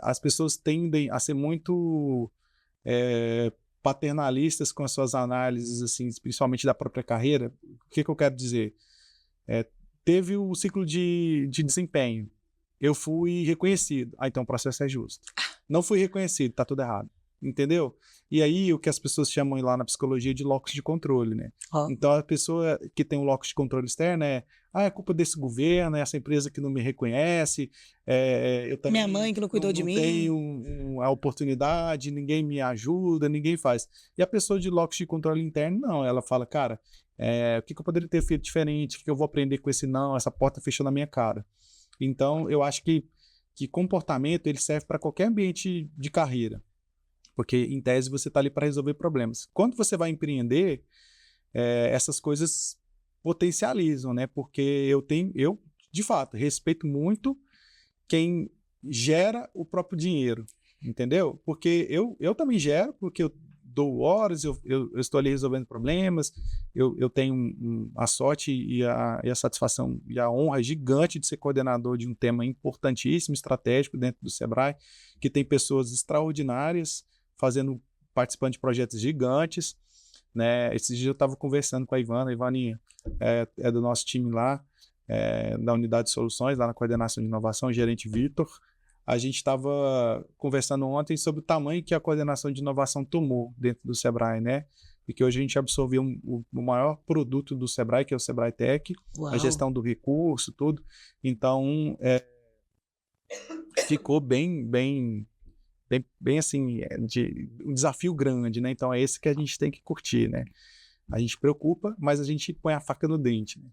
As pessoas tendem a ser muito paternalistas com as suas análises, assim, principalmente da própria carreira. O que eu quero dizer? Teve o ciclo de desempenho. Eu fui reconhecido. Então o processo é justo. Não fui reconhecido, tá tudo errado. Entendeu? E aí o que as pessoas chamam lá na psicologia de locus de controle, né? Então a pessoa que tem um locus de controle externo é culpa desse governo, é essa empresa que não me reconhece, eu também minha mãe que não cuidou de mim, tenho a oportunidade, ninguém me ajuda, ninguém faz. E a pessoa de locus de controle interno, não, ela fala, cara, o que eu poderia ter feito diferente, o que eu vou aprender com esse não, essa porta fechou na minha cara. Então, eu acho que comportamento ele serve para qualquer ambiente de carreira, porque, em tese, você está ali para resolver problemas. Quando você vai empreender, essas coisas potencializam, né? Porque eu, de fato, respeito muito quem gera o próprio dinheiro, entendeu? Porque eu também gero, porque eu dou horas, eu estou ali resolvendo problemas, eu tenho a sorte e a satisfação e a honra gigante de ser coordenador de um tema importantíssimo, estratégico dentro do Sebrae, que tem pessoas extraordinárias participando de projetos gigantes, né? Esses dias eu estava conversando com a Ivana, Ivaninha é do nosso time lá, da unidade de soluções, lá na coordenação de inovação, o gerente Vitor. A gente estava conversando ontem sobre o tamanho que a coordenação de inovação tomou dentro do Sebrae, né? E que hoje a gente absorveu o maior produto do Sebrae, que é o Sebrae Tech, a gestão do recurso, tudo. Então, ficou bem assim, um desafio grande, né? Então, é esse que a gente tem que curtir, né? A gente preocupa, mas a gente põe a faca no dente, né?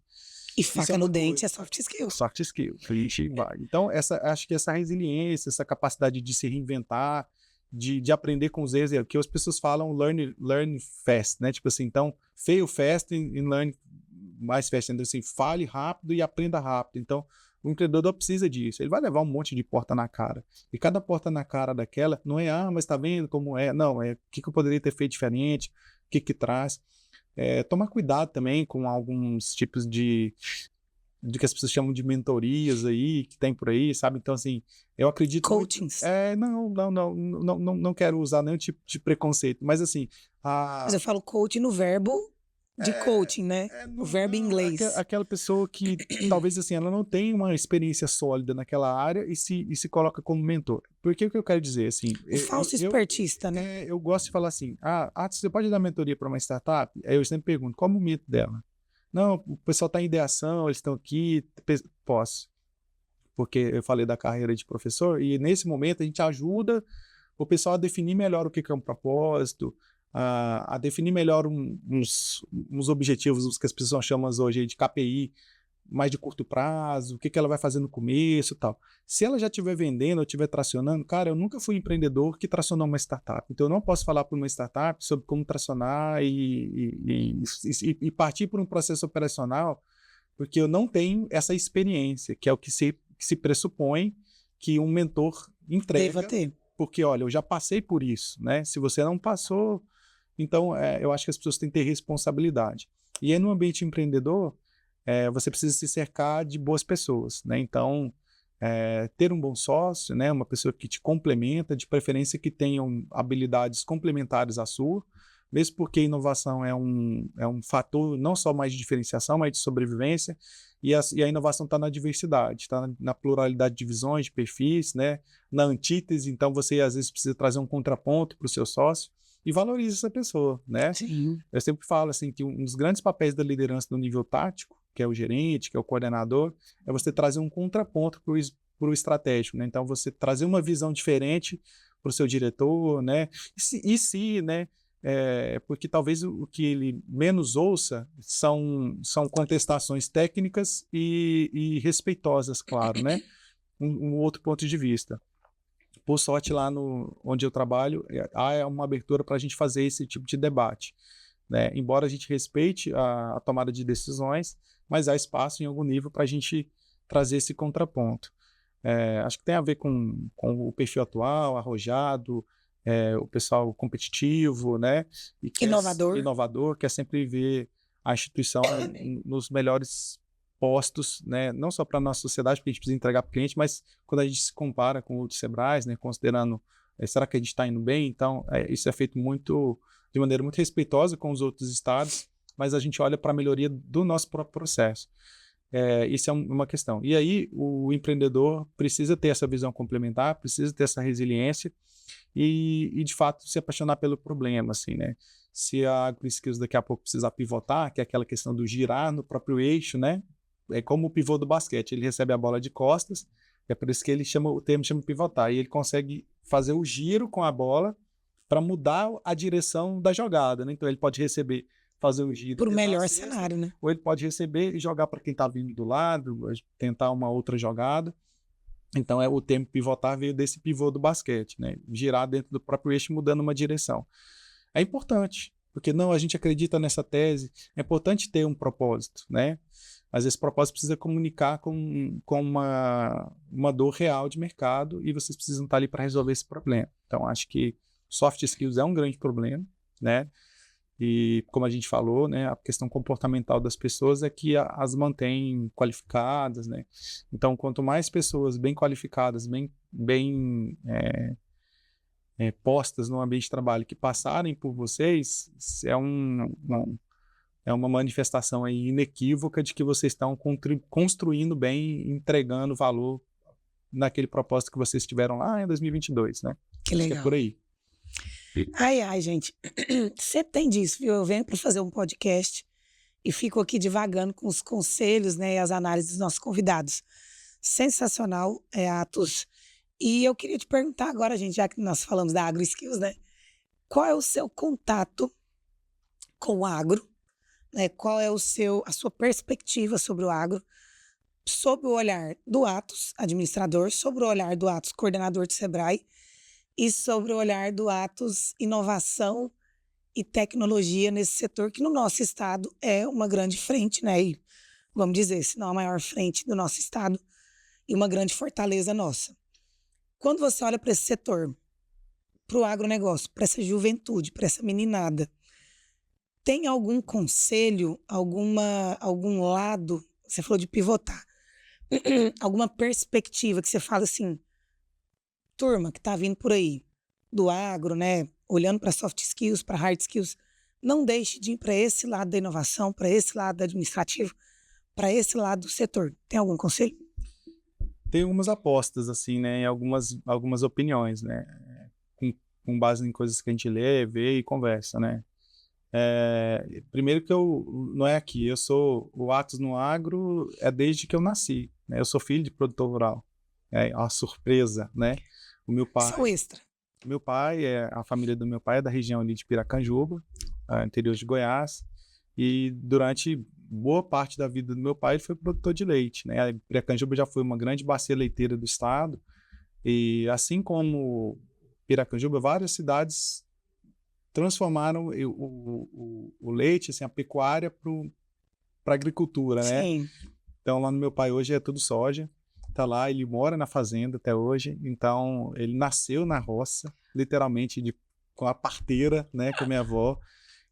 E faca no dente é soft skill. Soft skill. A gente vai. Então, acho que essa resiliência, essa capacidade de se reinventar, de aprender com os erros, que as pessoas falam learn fast, né? Tipo assim, então, fail fast e learn mais fast. Então, assim, fale rápido e aprenda rápido. Então, o empreendedor precisa disso. Ele vai levar um monte de porta na cara. E cada porta na cara daquela não é, mas tá vendo como é? Não, é o que eu poderia ter feito diferente, o que traz. Tomar cuidado também com alguns tipos de que as pessoas chamam de mentorias aí, que tem por aí, sabe? Então, assim, eu acredito... Coachings. Não quero usar nenhum tipo de preconceito, mas assim... Mas eu falo coaching no verbo de coaching, né? O verbo em inglês. Aquela pessoa que, talvez, assim, ela não tem uma experiência sólida naquela área e se coloca como mentor. Por que eu quero dizer, assim... O falso espertista, né? Eu gosto de falar assim, você pode dar mentoria para uma startup? Aí eu sempre pergunto, qual é o momento dela? Não, o pessoal está em ideação, eles estão aqui, posso. Porque eu falei da carreira de professor e nesse momento a gente ajuda o pessoal a definir melhor o que é um propósito, a definir melhor uns objetivos, os que as pessoas chamam hoje de KPI, mais de curto prazo, o que ela vai fazer no começo e tal. Se ela já estiver vendendo ou estiver tracionando, cara, eu nunca fui empreendedor que tracionou uma startup. Então eu não posso falar para uma startup sobre como tracionar e partir por um processo operacional, porque eu não tenho essa experiência, que é o que se pressupõe que um mentor entrega. Deva ter. Porque, olha, eu já passei por isso, né? Se você não passou, então eu acho que as pessoas têm que ter responsabilidade. E aí no ambiente empreendedor, você precisa se cercar de boas pessoas, né? Então, ter um bom sócio, né? Uma pessoa que te complementa, de preferência que tenham habilidades complementares à sua, mesmo porque inovação é um fator não só mais de diferenciação, mas de sobrevivência, e a inovação está na diversidade, está na pluralidade de visões, de perfis, né? Na antítese, então você às vezes precisa trazer um contraponto para o seu sócio, e valorize essa pessoa, né? Sim. Eu sempre falo assim que um dos grandes papéis da liderança no nível tático, que é o gerente, que é o coordenador, é você trazer um contraponto para o estratégico, né? Então, você trazer uma visão diferente para o seu diretor, né? Né? Porque talvez o que ele menos ouça são contestações técnicas e respeitosas, claro, né? Um outro ponto de vista. Por sorte, lá onde eu trabalho, há uma abertura para a gente fazer esse tipo de debate, né? Embora a gente respeite a tomada de decisões, mas há espaço em algum nível para a gente trazer esse contraponto. Acho que tem a ver com o perfil atual, arrojado, o pessoal competitivo, né? E inovador, quer sempre ver a instituição nos melhores postos, né? Não só para a nossa sociedade, porque a gente precisa entregar para o cliente, mas quando a gente se compara com outros Sebrais, né? Considerando, será que a gente está indo bem? Então, isso é feito de maneira muito respeitosa com os outros estados, mas a gente olha para a melhoria do nosso próprio processo. Isso é uma questão. E aí, o empreendedor precisa ter essa visão complementar, precisa ter essa resiliência e de fato, se apaixonar pelo problema, assim, né? Se a AgroSkills daqui a pouco precisar pivotar, que é aquela questão do girar no próprio eixo, né? É como o pivô do basquete, ele recebe a bola de costas, é por isso que o termo chama pivotar, e ele consegue fazer o giro com a bola para mudar a direção da jogada, né? Então ele pode fazer o giro para o melhor cenário, né? Ou ele pode receber e jogar para quem está vindo do lado, tentar uma outra jogada. Então o termo pivotar veio desse pivô do basquete, né? Girar dentro do próprio eixo, mudando uma direção. É importante, porque a gente acredita nessa tese, é importante ter um propósito, né? Às vezes, esse propósito precisa comunicar com uma dor real de mercado e vocês precisam estar ali para resolver esse problema. Então, acho que soft skills é um grande problema, né? E, como a gente falou, né, a questão comportamental das pessoas é que as mantém qualificadas, né? Então, quanto mais pessoas bem qualificadas, bem postas no ambiente de trabalho que passarem por vocês, é uma manifestação aí inequívoca de que vocês estão construindo bem, entregando valor naquele propósito que vocês tiveram lá em 2022, né? Que legal. Acho que é por aí. Ai, gente, você tem disso, viu? Eu venho para fazer um podcast e fico aqui divagando com os conselhos, né, e as análises dos nossos convidados. Sensacional, Atos. E eu queria te perguntar agora, gente, já que nós falamos da AgroSkills, né? Qual é o seu contato com o agro? Né? Qual é a sua perspectiva sobre o agro, sob o olhar do Atos, administrador, sobre o olhar do Atos, coordenador de Sebrae, e sobre o olhar do Atos inovação e tecnologia nesse setor, que no nosso estado é uma grande frente, né? E, vamos dizer, se não a maior frente do nosso estado e uma grande fortaleza nossa. Quando você olha para esse setor, para o agronegócio, para essa juventude, para essa meninada, tem algum conselho, algum lado, você falou de pivotar, alguma perspectiva que você fala assim, turma que está vindo por aí, do agro, né? Olhando para soft skills, para hard skills, não deixe de ir para esse lado da inovação, para esse lado administrativo, para esse lado do setor. Tem algum conselho? Tem algumas apostas, assim, né? Em algumas opiniões, né? Com base em coisas que a gente lê, vê e conversa, né? Primeiro que não é aqui, o Atos no Agro é desde que eu nasci, né? Eu sou filho de produtor rural. É uma surpresa, né? O meu pai... Só extra. A família do meu pai é da região ali de Piracanjuba, interior de Goiás, e durante boa parte da vida do meu pai ele foi produtor de leite, né? Piracanjuba já foi uma grande bacia leiteira do estado, e assim como Piracanjuba, várias cidades transformaram o leite, assim, a pecuária para a agricultura, né? Sim. Então lá no meu pai hoje é tudo soja, tá lá, ele mora na fazenda até hoje, então ele nasceu na roça, literalmente com a parteira, né, com a minha avó.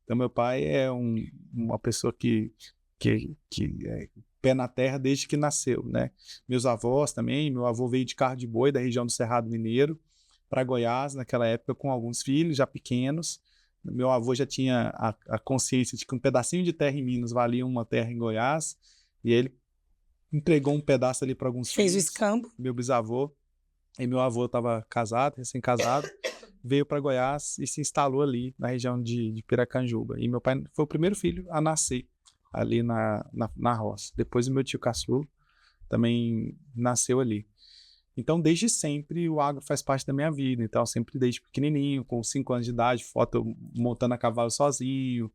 Então meu pai é uma pessoa que é pé na terra desde que nasceu, né? Meus avós também, meu avô veio de carro de boi da região do Cerrado Mineiro para Goiás naquela época com alguns filhos já pequenos. Meu avô já tinha a consciência de que um pedacinho de terra em Minas valia uma terra em Goiás, e ele entregou um pedaço ali para alguns Fez filhos. o escambo. Meu bisavô. E meu avô estava casado, recém-casado, veio para Goiás e se instalou ali na região de Piracanjuba. E meu pai foi o primeiro filho a nascer ali na roça. Depois o meu tio caçula também nasceu ali. Então, desde sempre, o agro faz parte da minha vida. Então, sempre desde pequenininho, com 5 anos de idade, foto montando a cavalo sozinho,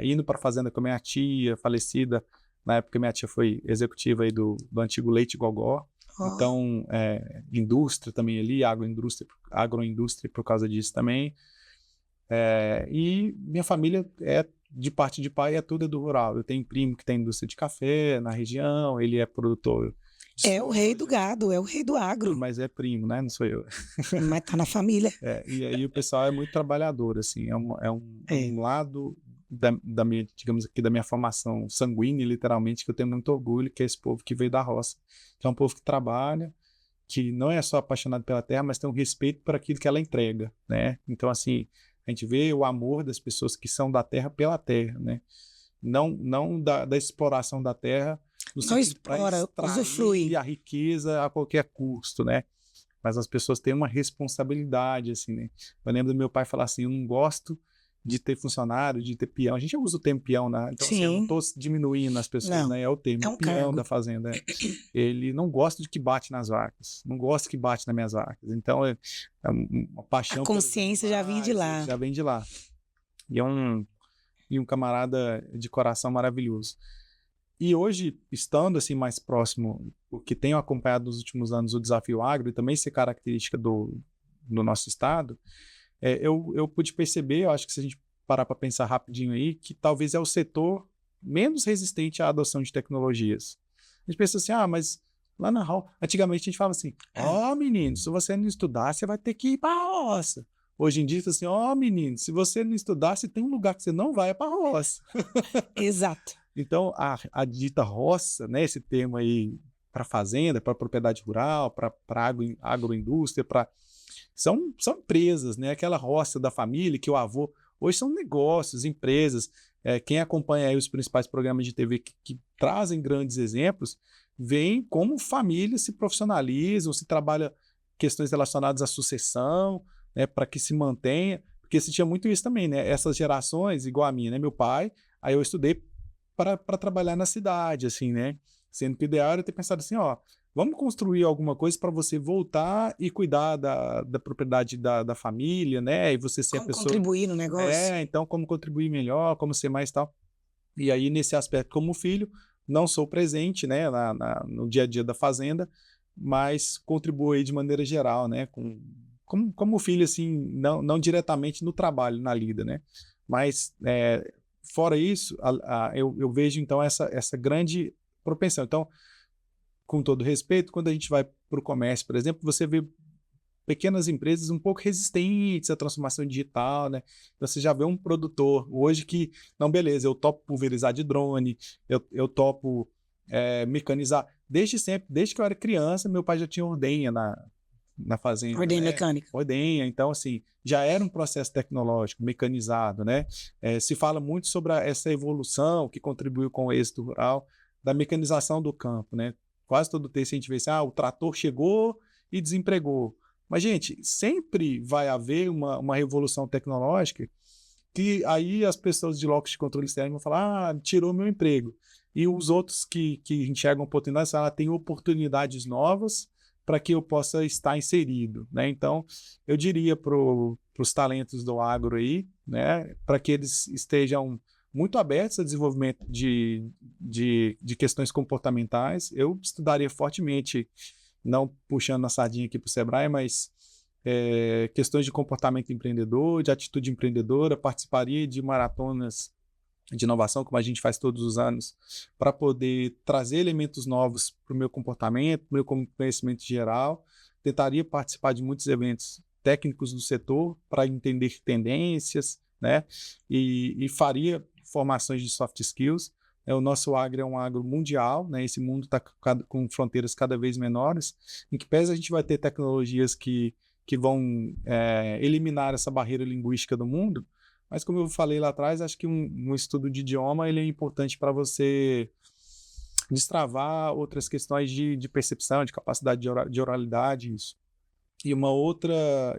indo para a fazenda com a minha tia, falecida. Na época, minha tia foi executiva aí do antigo Leite Gogó. Então, indústria também ali, agroindústria por causa disso também. E minha família de parte de pai, tudo do rural. Eu tenho um primo que tem indústria de café na região, ele é produtor. É o rei do gado, é o rei do agro. Mas é primo, né? Não sou eu. Mas tá na família. E aí o pessoal é muito trabalhador, assim, um lado da minha, digamos aqui, da minha formação sanguínea, literalmente, que eu tenho muito orgulho, que é esse povo que veio da roça, que é um povo que trabalha, que não é só apaixonado pela terra, mas tem um respeito por aquilo que ela entrega, né? Então, assim, a gente vê o amor das pessoas que são da terra pela terra, né? Não da exploração da terra, no não explora, usufrui a riqueza a qualquer custo, né? Mas as pessoas têm uma responsabilidade, assim, né? Eu lembro do meu pai falar assim, eu não gosto de ter funcionário, de ter peão. A gente usa o termo peão, né? Então, assim, eu não estou diminuindo as pessoas, não, né? É o termo, um peão cargo da fazenda. Ele não gosta de que bate nas vacas, não gosta que bate nas minhas vacas. Então, é uma paixão. A consciência já vem de lá. Já vem de lá. E um camarada de coração maravilhoso. E hoje, estando assim mais próximo, o que tenho acompanhado nos últimos anos o desafio agro, e também ser característica do nosso estado, eu pude perceber, eu acho que se a gente parar para pensar rapidinho aí, que talvez é o setor menos resistente à adoção de tecnologias. A gente pensa assim, mas lá na roça, antigamente a gente falava assim, menino, se você não estudar, você vai ter que ir para a roça. Hoje em dia, assim, menino, se você não estudar, se tem um lugar que você não vai, é para a roça. Exato. Então, a dita roça, né, esse termo aí para fazenda, para propriedade rural, para agroindústria, são empresas, né? Aquela roça da família que o avô... Hoje são negócios, empresas. Quem acompanha aí os principais programas de TV que trazem grandes exemplos, veem como famílias se profissionalizam, se trabalha questões relacionadas à sucessão, né, para que se mantenha. Porque se tinha muito isso também, né? Essas gerações, igual a minha, né? Meu pai, aí eu estudei para trabalhar na cidade, assim, né? Sendo que o ideal era ter pensado assim, vamos construir alguma coisa para você voltar e cuidar da propriedade da família, né? E você ser como a pessoa... contribuir no negócio. Então como contribuir melhor, como ser mais tal. E aí, nesse aspecto, como filho, não sou presente, né, no dia a dia da fazenda, mas contribuo aí de maneira geral, né, com como filho, assim, não diretamente no trabalho, na lida, né? Mas, fora isso, eu vejo, então, essa grande propensão. Então, com todo respeito, quando a gente vai para o comércio, por exemplo, você vê pequenas empresas um pouco resistentes à transformação digital, né? Então, você já vê um produtor hoje que, não, beleza, eu topo pulverizar de drone, eu topo mecanizar. Desde sempre, desde que eu era criança, meu pai já tinha ordenha na fazenda, Ordem né? mecânica. Ordenha, então, assim, já era um processo tecnológico, mecanizado, né? Se fala muito sobre essa evolução que contribuiu com o êxito rural, da mecanização do campo, né? Quase todo texto a gente vê assim, o trator chegou e desempregou. Mas, gente, sempre vai haver uma revolução tecnológica que aí as pessoas de locus de controle externo vão falar, tirou meu emprego. E os outros que enxergam oportunidades, tem oportunidades novas para que eu possa estar inserido, né? Então, eu diria para os talentos do agro aí, né, para que eles estejam muito abertos ao desenvolvimento de questões comportamentais. Eu estudaria fortemente, não puxando a sardinha aqui para o Sebrae, mas questões de comportamento empreendedor, de atitude empreendedora, participaria de maratonas de inovação, como a gente faz todos os anos, para poder trazer elementos novos para o meu comportamento, meu conhecimento geral. Tentaria participar de muitos eventos técnicos do setor para entender tendências, né? E faria formações de soft skills. O nosso agro é um agro mundial, né? Esse mundo está com fronteiras cada vez menores, em que pese a gente vai ter tecnologias que vão eliminar essa barreira linguística do mundo, mas como eu falei lá atrás, acho que um estudo de idioma ele é importante para você destravar outras questões de percepção, de capacidade de oralidade, isso. E uma outra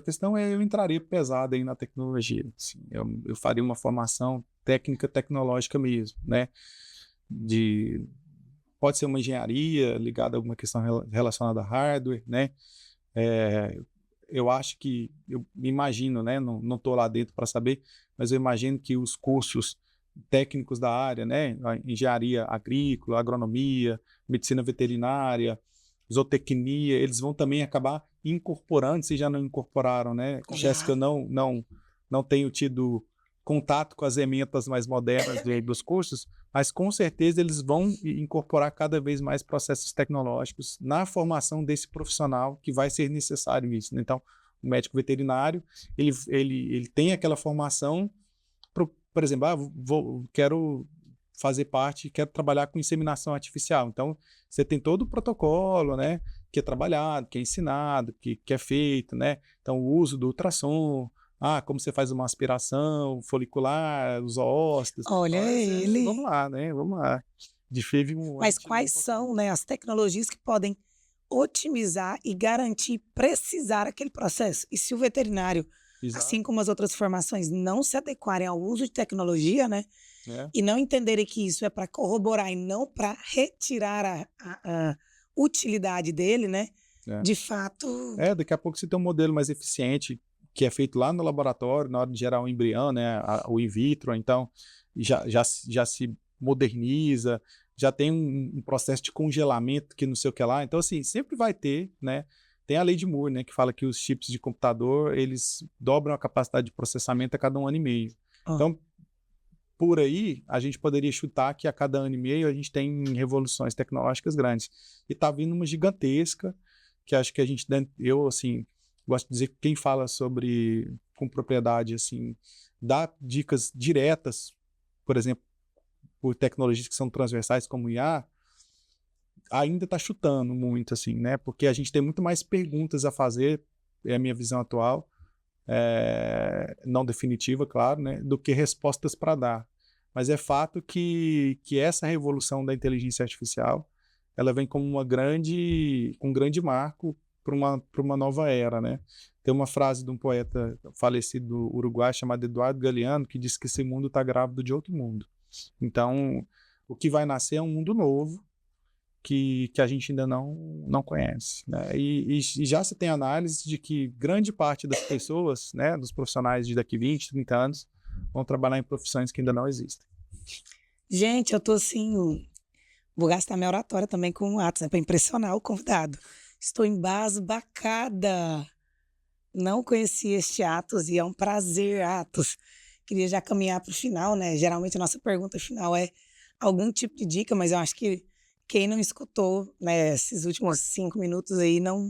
questão eu entraria pesado aí na tecnologia. Assim, eu faria uma formação técnica tecnológica mesmo, né? Pode ser uma engenharia ligada a alguma questão relacionada a hardware, né? Eu acho que, eu imagino, né? Não estou lá dentro para saber, mas eu imagino que os cursos técnicos da área, né? A engenharia agrícola, agronomia, medicina veterinária, zootecnia, eles vão também acabar incorporando, se já não incorporaram, né? Confesso que eu não tenho tido contato com as ementas mais modernas dos cursos, mas com certeza eles vão incorporar cada vez mais processos tecnológicos na formação desse profissional que vai ser necessário isso, né? Então, o médico veterinário, ele tem aquela formação, por exemplo, quero fazer parte, quero trabalhar com inseminação artificial. Então, você tem todo o protocolo, né, que é trabalhado, que é ensinado, que é feito, né? Então, o uso do ultrassom, como você faz uma aspiração folicular, os zoócitos. Olha ele. Vamos lá, né? Vamos lá. Mas quais são, né, as tecnologias que podem otimizar e garantir, precisar aquele processo? E se o veterinário, assim como as outras formações, não se adequarem ao uso de tecnologia, né? E não entenderem que isso é para corroborar e não para retirar a utilidade dele, né? De fato... daqui a pouco você tem um modelo mais eficiente, que é feito lá no laboratório, na hora de gerar o embrião, né? O in vitro, então já se moderniza, já tem um processo de congelamento que não sei o que lá. Então, assim, sempre vai ter, né? Tem a lei de Moore, né? Que fala que os chips de computador, eles dobram a capacidade de processamento a cada 1 ano e meio. Então, por aí, a gente poderia chutar que a cada 1 ano e meio a gente tem revoluções tecnológicas grandes. E tá vindo uma gigantesca, que acho que eu, assim, gosto de dizer que quem fala sobre, com propriedade, assim, dá dicas diretas, por exemplo, por tecnologias que são transversais como o IA, ainda está chutando muito, assim, né? Porque a gente tem muito mais perguntas a fazer, é a minha visão atual, não definitiva, claro, né? Do que respostas para dar. Mas é fato que essa revolução da inteligência artificial, ela vem como um grande marco para uma nova era, né? Tem uma frase de um poeta falecido do Uruguai chamado Eduardo Galeano que diz que esse mundo está grávido de outro mundo. Então, o que vai nascer é um mundo novo que a gente ainda não conhece, né? E já se tem análise de que grande parte das pessoas, né, dos profissionais de daqui 20, 30 anos, vão trabalhar em profissões que ainda não existem. Gente, eu tô assim... Vou gastar minha oratória também com o Atos, né, para impressionar o convidado. Estou embasbacada. Não conhecia este Atos e é um prazer, Atos. Queria já caminhar para o final, né? Geralmente a nossa pergunta final é algum tipo de dica, mas eu acho que quem não escutou, né, esses últimos 5 minutos aí não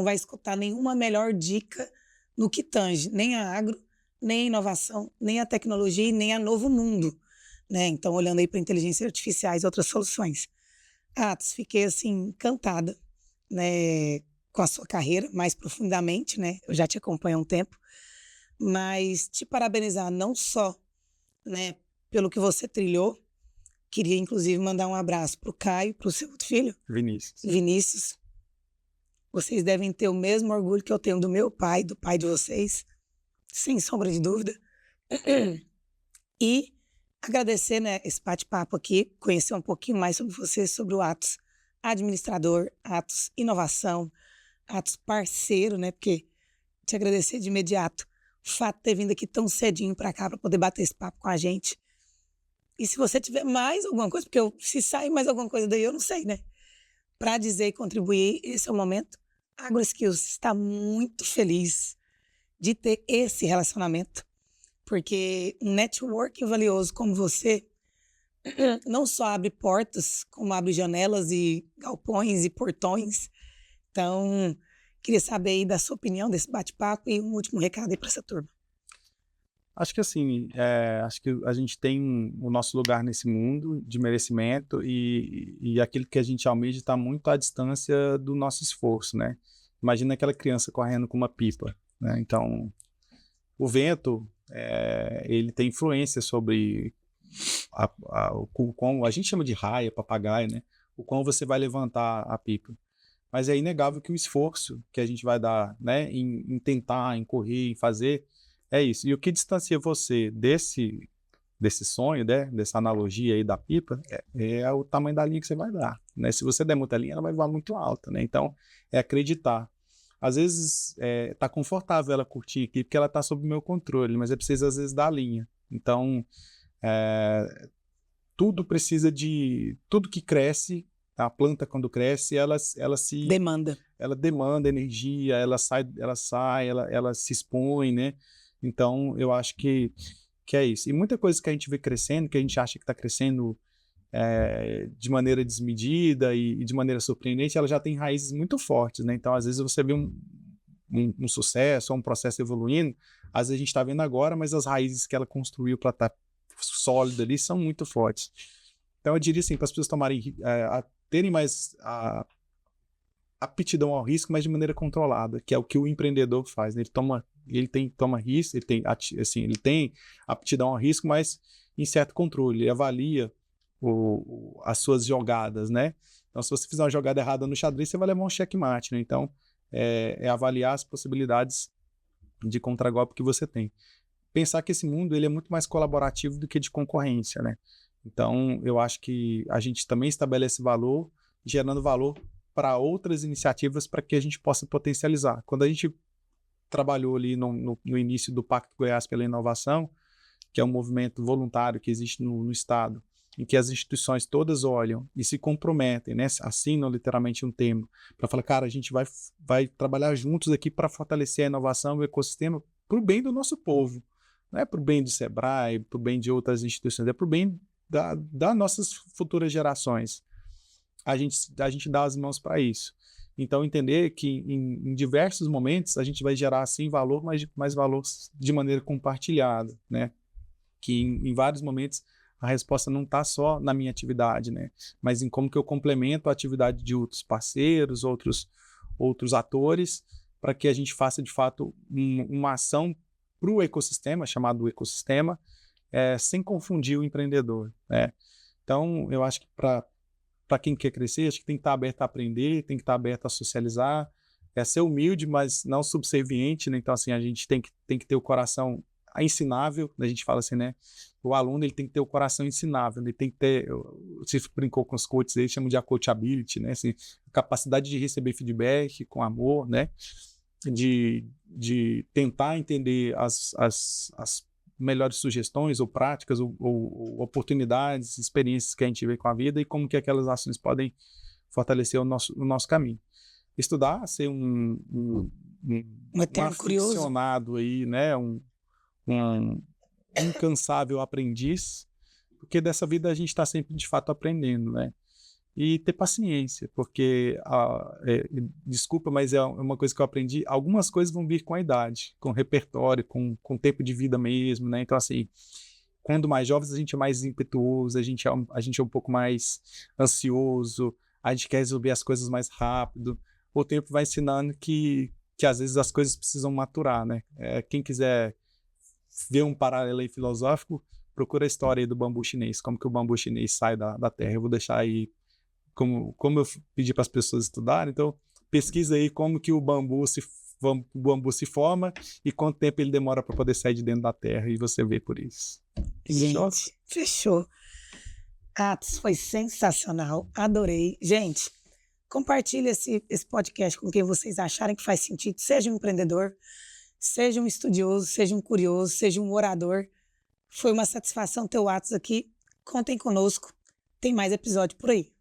vai escutar nenhuma melhor dica no que tange nem a agro, nem a inovação, nem a tecnologia e nem a novo mundo, né? Então, olhando aí para inteligência artificiais e outras soluções. Atos, fiquei assim encantada, né, com a sua carreira mais profundamente, né? Eu já te acompanho há um tempo, mas te parabenizar não só, né, pelo que você trilhou, queria inclusive mandar um abraço para o Caio, para o seu filho, Vinícius. Vinícius. Vocês devem ter o mesmo orgulho que eu tenho do meu pai, do pai de vocês, sem sombra de dúvida. E agradecer, né, esse bate-papo aqui, conhecer um pouquinho mais sobre você, sobre o Atos administrador, Atos inovação, Atos parceiro, né, porque te agradecer de imediato o fato de ter vindo aqui tão cedinho para cá para poder bater esse papo com a gente. E se você tiver mais alguma coisa, porque se sair mais alguma coisa daí, eu não sei, né? Para dizer e contribuir, esse é o momento. A AgroSkills está muito feliz de ter esse relacionamento, porque um networking valioso como você não só abre portas, como abre janelas e galpões e portões. Então, queria saber aí da sua opinião desse bate-papo e um último recado aí para essa turma. Acho que assim, acho que a gente tem o nosso lugar nesse mundo de merecimento e aquilo que a gente almeja está muito à distância do nosso esforço, né? Imagina aquela criança correndo com uma pipa, né? Então, o vento, ele tem influência sobre o quão a gente chama de raia, papagaio, né? O quão você vai levantar a pipa. Mas é inegável que o esforço que a gente vai dar, né, em tentar, em correr, em fazer, é isso. E o que distancia você desse sonho, né, dessa analogia aí da pipa, é o tamanho da linha que você vai dar, né? Se você der muita linha, ela vai voar muito alta, né? Então, é acreditar. Às vezes, tá confortável ela curtir aqui, porque ela tá sob o meu controle, mas é preciso, às vezes, dar a linha. Então, tudo precisa de... Tudo que cresce, a planta, quando cresce, ela demanda energia, ela se expõe, né? Então, eu acho que é isso. E muita coisa que a gente vê crescendo, que a gente acha que está crescendo de maneira desmedida e de maneira surpreendente, ela já tem raízes muito fortes, né? Então, às vezes, você vê um sucesso ou um processo evoluindo, às vezes a gente está vendo agora, mas as raízes que ela construiu para estar sólida ali são muito fortes. Então, eu diria assim, para as pessoas terem mais aptidão ao risco, mas de maneira controlada, que é o que o empreendedor faz, né? Ele toma risco, ele tem aptidão ao risco, mas em certo controle, ele avalia as suas jogadas, né? Então, se você fizer uma jogada errada no xadrez, você vai levar um checkmate, né? Então, é avaliar as possibilidades de contragolpe que você tem. Pensar que esse mundo ele é muito mais colaborativo do que de concorrência, né? Então, eu acho que a gente também estabelece valor, gerando valor para outras iniciativas para que a gente possa potencializar. Quando a gente trabalhou ali no início do Pacto Goiás pela Inovação, que é um movimento voluntário que existe no Estado, em que as instituições todas olham e se comprometem, né, assinam literalmente um termo, para falar, cara, a gente vai trabalhar juntos aqui para fortalecer a inovação e o ecossistema para o bem do nosso povo. Não é para o bem do Sebrae, para o bem de outras instituições, é para o bem das nossas futuras gerações. A gente dá as mãos para isso. Então, entender que em diversos momentos a gente vai gerar, sim, valor, mas valor de maneira compartilhada, né? Que em vários momentos a resposta não está só na minha atividade, né? Mas em como que eu complemento a atividade de outros parceiros, outros atores, para que a gente faça, de fato, uma ação para o ecossistema, chamado ecossistema, sem confundir o empreendedor, né? Então, eu acho que para quem quer crescer, acho que tem que estar aberto a aprender, tem que estar aberto a socializar, ser humilde, mas não subserviente, né? Então, assim, a gente tem que ter o coração ensinável, a gente fala assim, né? O aluno, ele tem que ter o coração ensinável, ele tem que ter, você brincou com os coaches, eles chamam de coachability, né? Assim, a capacidade de receber feedback com amor, né? De tentar entender as melhores sugestões ou práticas ou oportunidades, experiências que a gente vê com a vida e como que aquelas ações podem fortalecer o nosso caminho. Estudar, ser um Um eterno curioso. aficionado aí, né? Um incansável aprendiz, porque dessa vida a gente está sempre de fato aprendendo, né? E ter paciência, porque, desculpa, mas é uma coisa que eu aprendi, algumas coisas vão vir com a idade, com o repertório, com o tempo de vida mesmo, né? Então, assim, quando mais jovens a gente é mais impetuoso, a gente é um pouco mais ansioso, a gente quer resolver as coisas mais rápido. O tempo vai ensinando que às vezes as coisas precisam maturar, né? Quem quiser ver um paralelo aí filosófico, procura a história aí do bambu chinês, como que o bambu chinês sai da terra. Eu vou deixar aí, como eu pedi para as pessoas estudarem, então pesquisa aí como que o bambu se forma e quanto tempo ele demora para poder sair de dentro da terra, e você vê por isso. Gente, fechou. Atos, foi sensacional, adorei. Gente, compartilhe esse podcast com quem vocês acharem que faz sentido, seja um empreendedor, seja um estudioso, seja um curioso, seja um orador. Foi uma satisfação ter o Atos aqui. Contem conosco, tem mais episódio por aí.